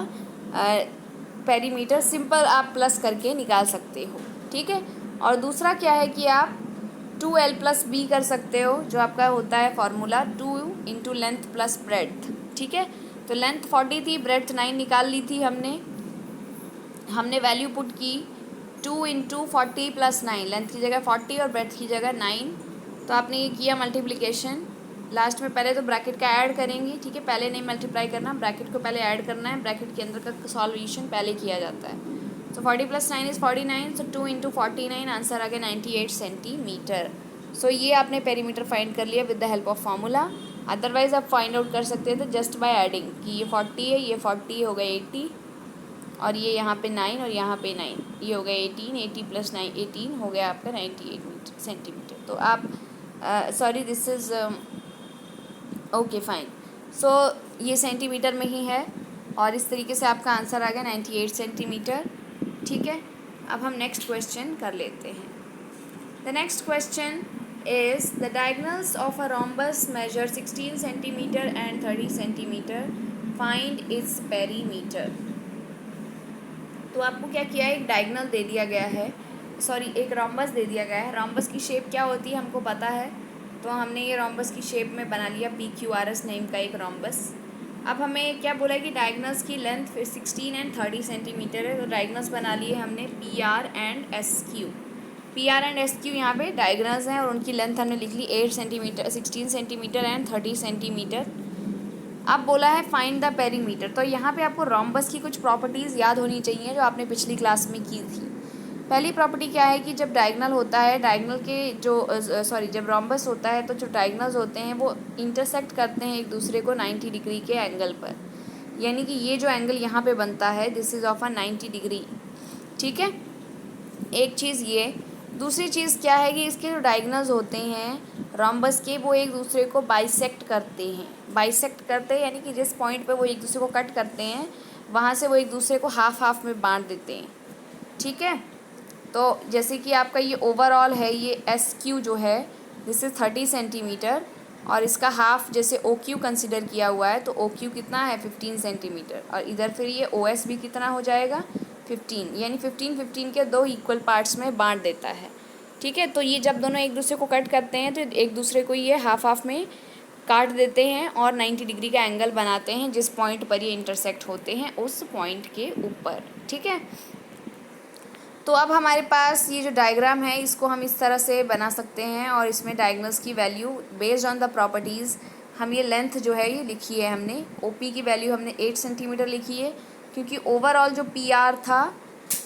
Speaker 1: पेरीमीटर सिंपल आप प्लस करके निकाल सकते हो। ठीक है। और दूसरा क्या है कि आप 2L + B कर सकते हो, जो आपका होता है फार्मूला 2 × लेंथ + ब्रेड्थ। ठीक है। तो लेंथ 40 थी, ब्रेड्थ 9 निकाल ली थी हमने वैल्यू पुट की 2 × 40 + 9, लेंथ की जगह 40 और ब्रेड्थ की जगह 9। तो आपने ये किया मल्टीप्लिकेशन। लास्ट में पहले तो ब्रैकेट का ऐड करेंगे। ठीक है, पहले नहीं मल्टीप्लाई करना, ब्रैकेट को पहले ऐड करना है। ब्रैकेट के अंदर का सॉल्यूशन पहले किया जाता है। तो 40 + 9 इज़ 49, सो 2 × 49, आंसर आ गया 98 सेंटीमीटर। सो ये आपने पेरीमीटर फाइंड कर लिया with the help of formula. Otherwise आप फाइंड आउट कर सकते थे जस्ट बाय एडिंग, कि ये 40 है, ये 40 हो गया 80, और ये यहाँ पे 9 और यहाँ पे 9, ये हो गया 18, 80 + 9 18, हो गया आपका 98 सेंटीमीटर। तो आप sorry this is okay fine. So ये सेंटीमीटर में ही है, और इस तरीके से आपका आंसर आ गया 98 सेंटीमीटर। ठीक है। अब हम नेक्स्ट क्वेश्चन कर लेते हैं। The next question is the diagonals of a rhombus measure 16 centimetre and 30 centimetre, find its perimeter. तो आपको क्या किया है, एक डायगोनल दे दिया गया है, सॉरी एक रोम्बस दे दिया गया है। रोम्बस की शेप क्या होती है हमको पता है, तो हमने ये रोम्बस की शेप में बना लिया PQRS नेम का एक रोम्बस। अब हमें क्या बोला है कि डायगोनल्स की लेंथ फिर 16 एंड 30 सेंटीमीटर है। तो डायगोनल्स बना लिए हमने PR and SQ। PR and SQ यहाँ पे डायगोनल्स हैं, और उनकी लेंथ हमने लिख ली 8 सेंटीमीटर, 16 सेंटीमीटर एंड 30 सेंटीमीटर। अब बोला है फाइंड द पेरीमीटर। तो यहाँ पे आपको रोम्बस की कुछ प्रॉपर्टीज़ याद होनी चाहिए जो आपने पिछली क्लास में की थी। पहली प्रॉपर्टी क्या है कि जब डायगोनल होता है, डायगोनल के जो जब रोम्बस होता है तो जो डायगोनल्स होते हैं वो इंटरसेक्ट करते हैं एक दूसरे को 90 डिग्री के एंगल पर, यानी कि ये जो एंगल यहाँ पे बनता है this is of a 90 degree. ठीक है, एक चीज़ ये। दूसरी चीज़ क्या है कि इसके जो डायगोनल्स होते हैं रोम्बस के, वो एक दूसरे को बाइसेक्ट करते हैं। बाइसेक्ट करते हैं यानी कि जिस पॉइंट पे वो एक दूसरे को कट करते हैं वहाँ से वो एक दूसरे को हाफ हाफ में बांट देते हैं। ठीक है। तो जैसे कि आपका ये ओवरऑल है, ये SQ जो है दिस इज़ 30 सेंटीमीटर, और इसका हाफ जैसे OQ कंसिडर किया हुआ है तो OQ कितना है 15 सेंटीमीटर, और इधर फिर ये OS भी कितना हो जाएगा 15, यानी 15 के दो इक्वल पार्ट्स में बांट देता है। ठीक है। तो ये जब दोनों एक दूसरे को कट करते हैं तो एक दूसरे को ये हाफ हाफ में काट देते हैं और 90 डिग्री का एंगल बनाते हैं जिस पॉइंट पर ये इंटरसेक्ट होते हैं उस पॉइंट के ऊपर। ठीक है। तो अब हमारे पास ये जो डायग्राम है इसको हम इस तरह से बना सकते हैं, और इसमें डायगोनल्स की value based on the properties हम ये लेंथ जो है ये लिखी है हमने। OP की वैल्यू हमने 8 सेंटीमीटर लिखी है, क्योंकि ओवरऑल जो PR था,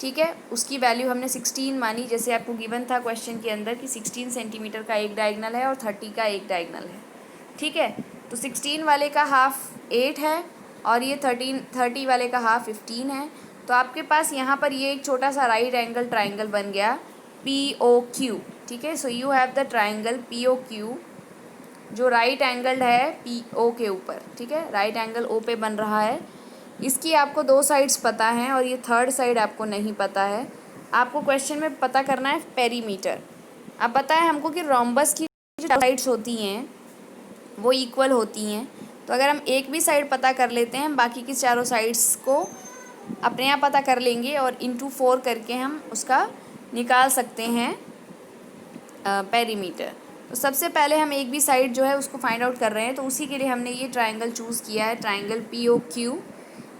Speaker 1: ठीक है, उसकी वैल्यू हमने 16 मानी, जैसे आपको गिवन था क्वेश्चन के अंदर कि 16 सेंटीमीटर का एक डायगोनल है और 30 का एक डायगोनल है। ठीक है। तो 16 वाले का हाफ 8 है, और ये 30 वाले का हाफ 15 है। तो आपके पास यहाँ पर ये एक छोटा सा राइट एंगल ट्राइंगल बन गया POQ। ठीक है। सो you have the triangle POQ जो राइट एंगल है PO के ऊपर। ठीक है, राइट एंगल O पे बन रहा है। इसकी आपको दो साइड्स पता हैं और ये थर्ड साइड आपको नहीं पता है। आपको क्वेश्चन में पता करना है पेरीमीटर। अब पता है हमको कि रोम्बस की जो साइड्स होती हैं वो इक्वल होती हैं, तो अगर हम एक भी साइड पता कर लेते हैं, बाकी की चारों साइड्स को अपने आप पता कर लेंगे और इंटू 4 करके हम उसका निकाल सकते हैं पेरीमीटर। तो सबसे पहले हम एक भी साइड जो है उसको फाइंड आउट कर रहे हैं, तो उसी के लिए हमने ये ट्राइंगल चूज़ किया है, ट्राइंगल पी ओ क्यू।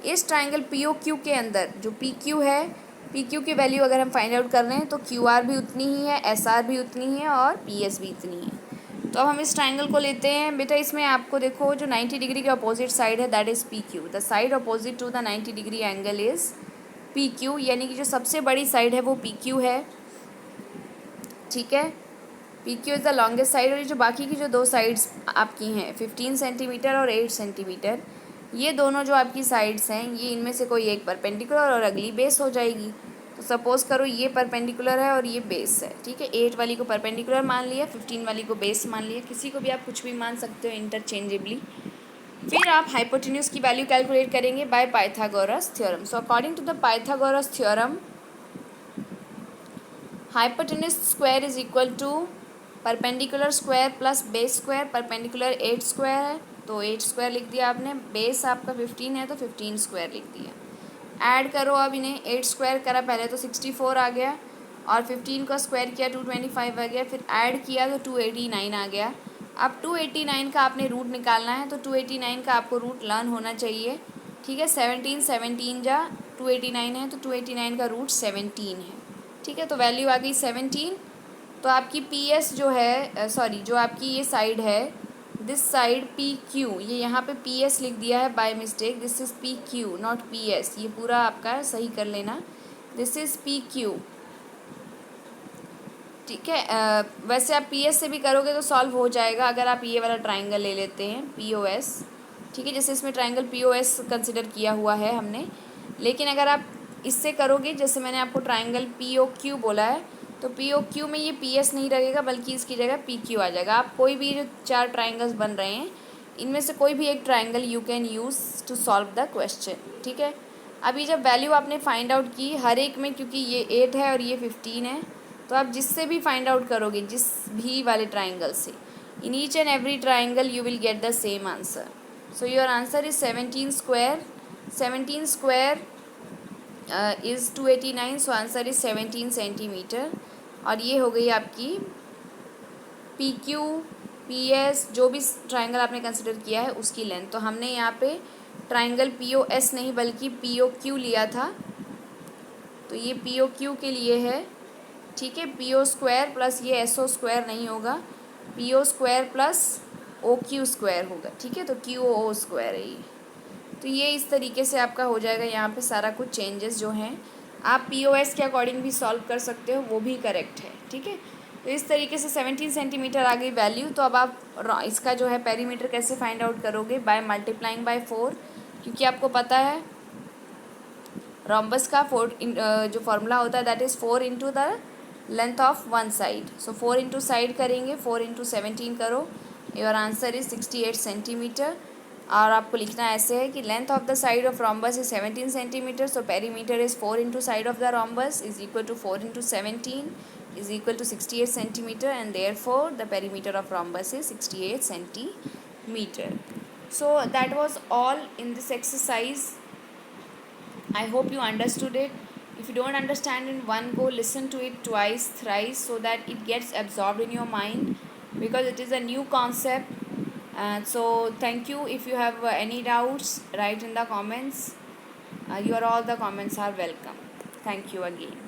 Speaker 1: इस ट्राइंगल पी ओ क्यू के अंदर जो पी क्यू है, पी क्यू की वैल्यू अगर हम फाइंड आउट कर रहे हैं तो क्यू आर भी उतनी ही है, एस आर भी उतनी ही है और पी एस भी इतनी है। तो अब हम इस ट्राइंगल को लेते हैं। बेटा इसमें आपको देखो जो 90 डिग्री के अपोजिट साइड है that is P Q. The side opposite to the 90 degree angle is P Q, यानी कि जो सबसे बड़ी साइड है वो पी क्यू है। ठीक है, P Q is the longest side. और ये जो बाकी की जो दो साइड्स आपकी हैं 15 सेंटीमीटर और 8 सेंटीमीटर, ये दोनों जो आपकी साइड्स हैं ये इनमें से कोई एक परपेंडिकुलर और अगली बेस हो जाएगी। तो सपोज़ करो ये परपेंडिकुलर है और ये बेस है। ठीक है, 8 वाली को परपेंडिकुलर मान लिया, 15 वाली को बेस मान लिया। किसी को भी आप कुछ भी मान सकते हो इंटरचेंजेबली। फिर आप हाइपोटेन्यूज की वैल्यू कैलकुलेट करेंगे by Pythagoras theorem. So according to the Pythagoras theorem, hypotenuse square is equal to perpendicular square plus base square. Perpendicular 8 square है तो 8 स्क्वायर लिख दिया आपने, बेस आपका 15 है तो 15 स्क्वायर लिख दिया। ऐड करो अब इन्हें, 8 स्क्वायर करा पहले तो 64 आ गया और 15 का स्क्वायर किया 225 आ गया, फिर ऐड किया तो 289 आ गया। अब 289 का आपने रूट निकालना है, तो 289 का आपको रूट लर्न होना चाहिए। ठीक है, 17 जा 289 है तो 289 का रूट 17 है। ठीक है, तो वैल्यू आ गई 17। तो आपकी पी एस जो है, सॉरी जो आपकी ये साइड है, दिस साइड पी क्यू, ये यहाँ पे पी एस लिख दिया है by mistake. This is P Q not P S, ये पूरा आपका सही कर लेना। This is P Q. ठीक है, वैसे आप पी एस से भी करोगे तो सॉल्व हो जाएगा अगर आप ये वाला ट्राइंगल ले लेते हैं पी ओ एस। ठीक है, जैसे इसमें triangle P O S consider किया हुआ है हमने, लेकिन अगर आप इससे करोगे, जैसे मैंने आपको ट्राइंगल पी ओ क्यू बोला है, तो पी ओ क्यू में ये पी एस नहीं रहेगा बल्कि इसकी जगह पी क्यू आ जाएगा। आप कोई भी जो 4 ट्राइंगल्स बन रहे हैं इनमें से कोई भी एक triangle you can use to solve the question. ठीक है, अभी जब वैल्यू आपने फाइंड आउट की हर एक में, क्योंकि ये 8 है और ये 15 है, तो आप जिससे भी फाइंड आउट करोगे, जिस भी वाले ट्राइंगल से, in each and every triangle you will get the same answer. So your answer is 17 square. 17 square is 289, so answer is 17 centimetre. और ये हो गई आपकी पी क्यू पी एस, जो भी ट्राइंगल आपने कंसिडर किया है उसकी लेंथ। तो हमने यहाँ पे ट्राइंगल पी ओ एस नहीं बल्कि पी ओ क्यू लिया था, तो ये पी ओ क्यू के लिए है। ठीक है, पी ओ स्क्वायर प्लस ये एस ओ स्क्वायर नहीं होगा, P O square plus O Q square होगा। ठीक है, तो क्यू ओ स्क्वायर है ये। तो ये इस तरीके से आपका हो जाएगा। यहाँ पे सारा कुछ चेंजेस जो हैं आप पी ओ एस के अकॉर्डिंग भी सॉल्व कर सकते हो, वो भी करेक्ट है। ठीक है, तो इस तरीके से 17 सेंटीमीटर आ गई वैल्यू। तो अब आप इसका जो है पेरीमीटर कैसे फाइंड आउट करोगे, बाय मल्टीप्लाइंग बाय 4, क्योंकि आपको पता है रोम्बस का 4 जो फार्मूला होता है that is 4 into the length of one side. So 4 into side करेंगे, 4 इंटू 17 करो, योर आंसर इज़ 68 सेंटीमीटर। और आपको लिखना ऐसे है कि length of the side of rhombus is 17 centimetre, so perimeter is 4 into side of the rhombus is equal to 4 into 17 is equal to 68 centimeter, and therefore the perimeter of rhombus is 68 centimeter. So that was all in this exercise. I hope you understood it. If you don't understand in one go, listen to it twice, thrice, so that it gets absorbed in your mind, because it is a new concept. So thank you. If you have any doubts, write in the comments. All the comments are welcome. Thank you again.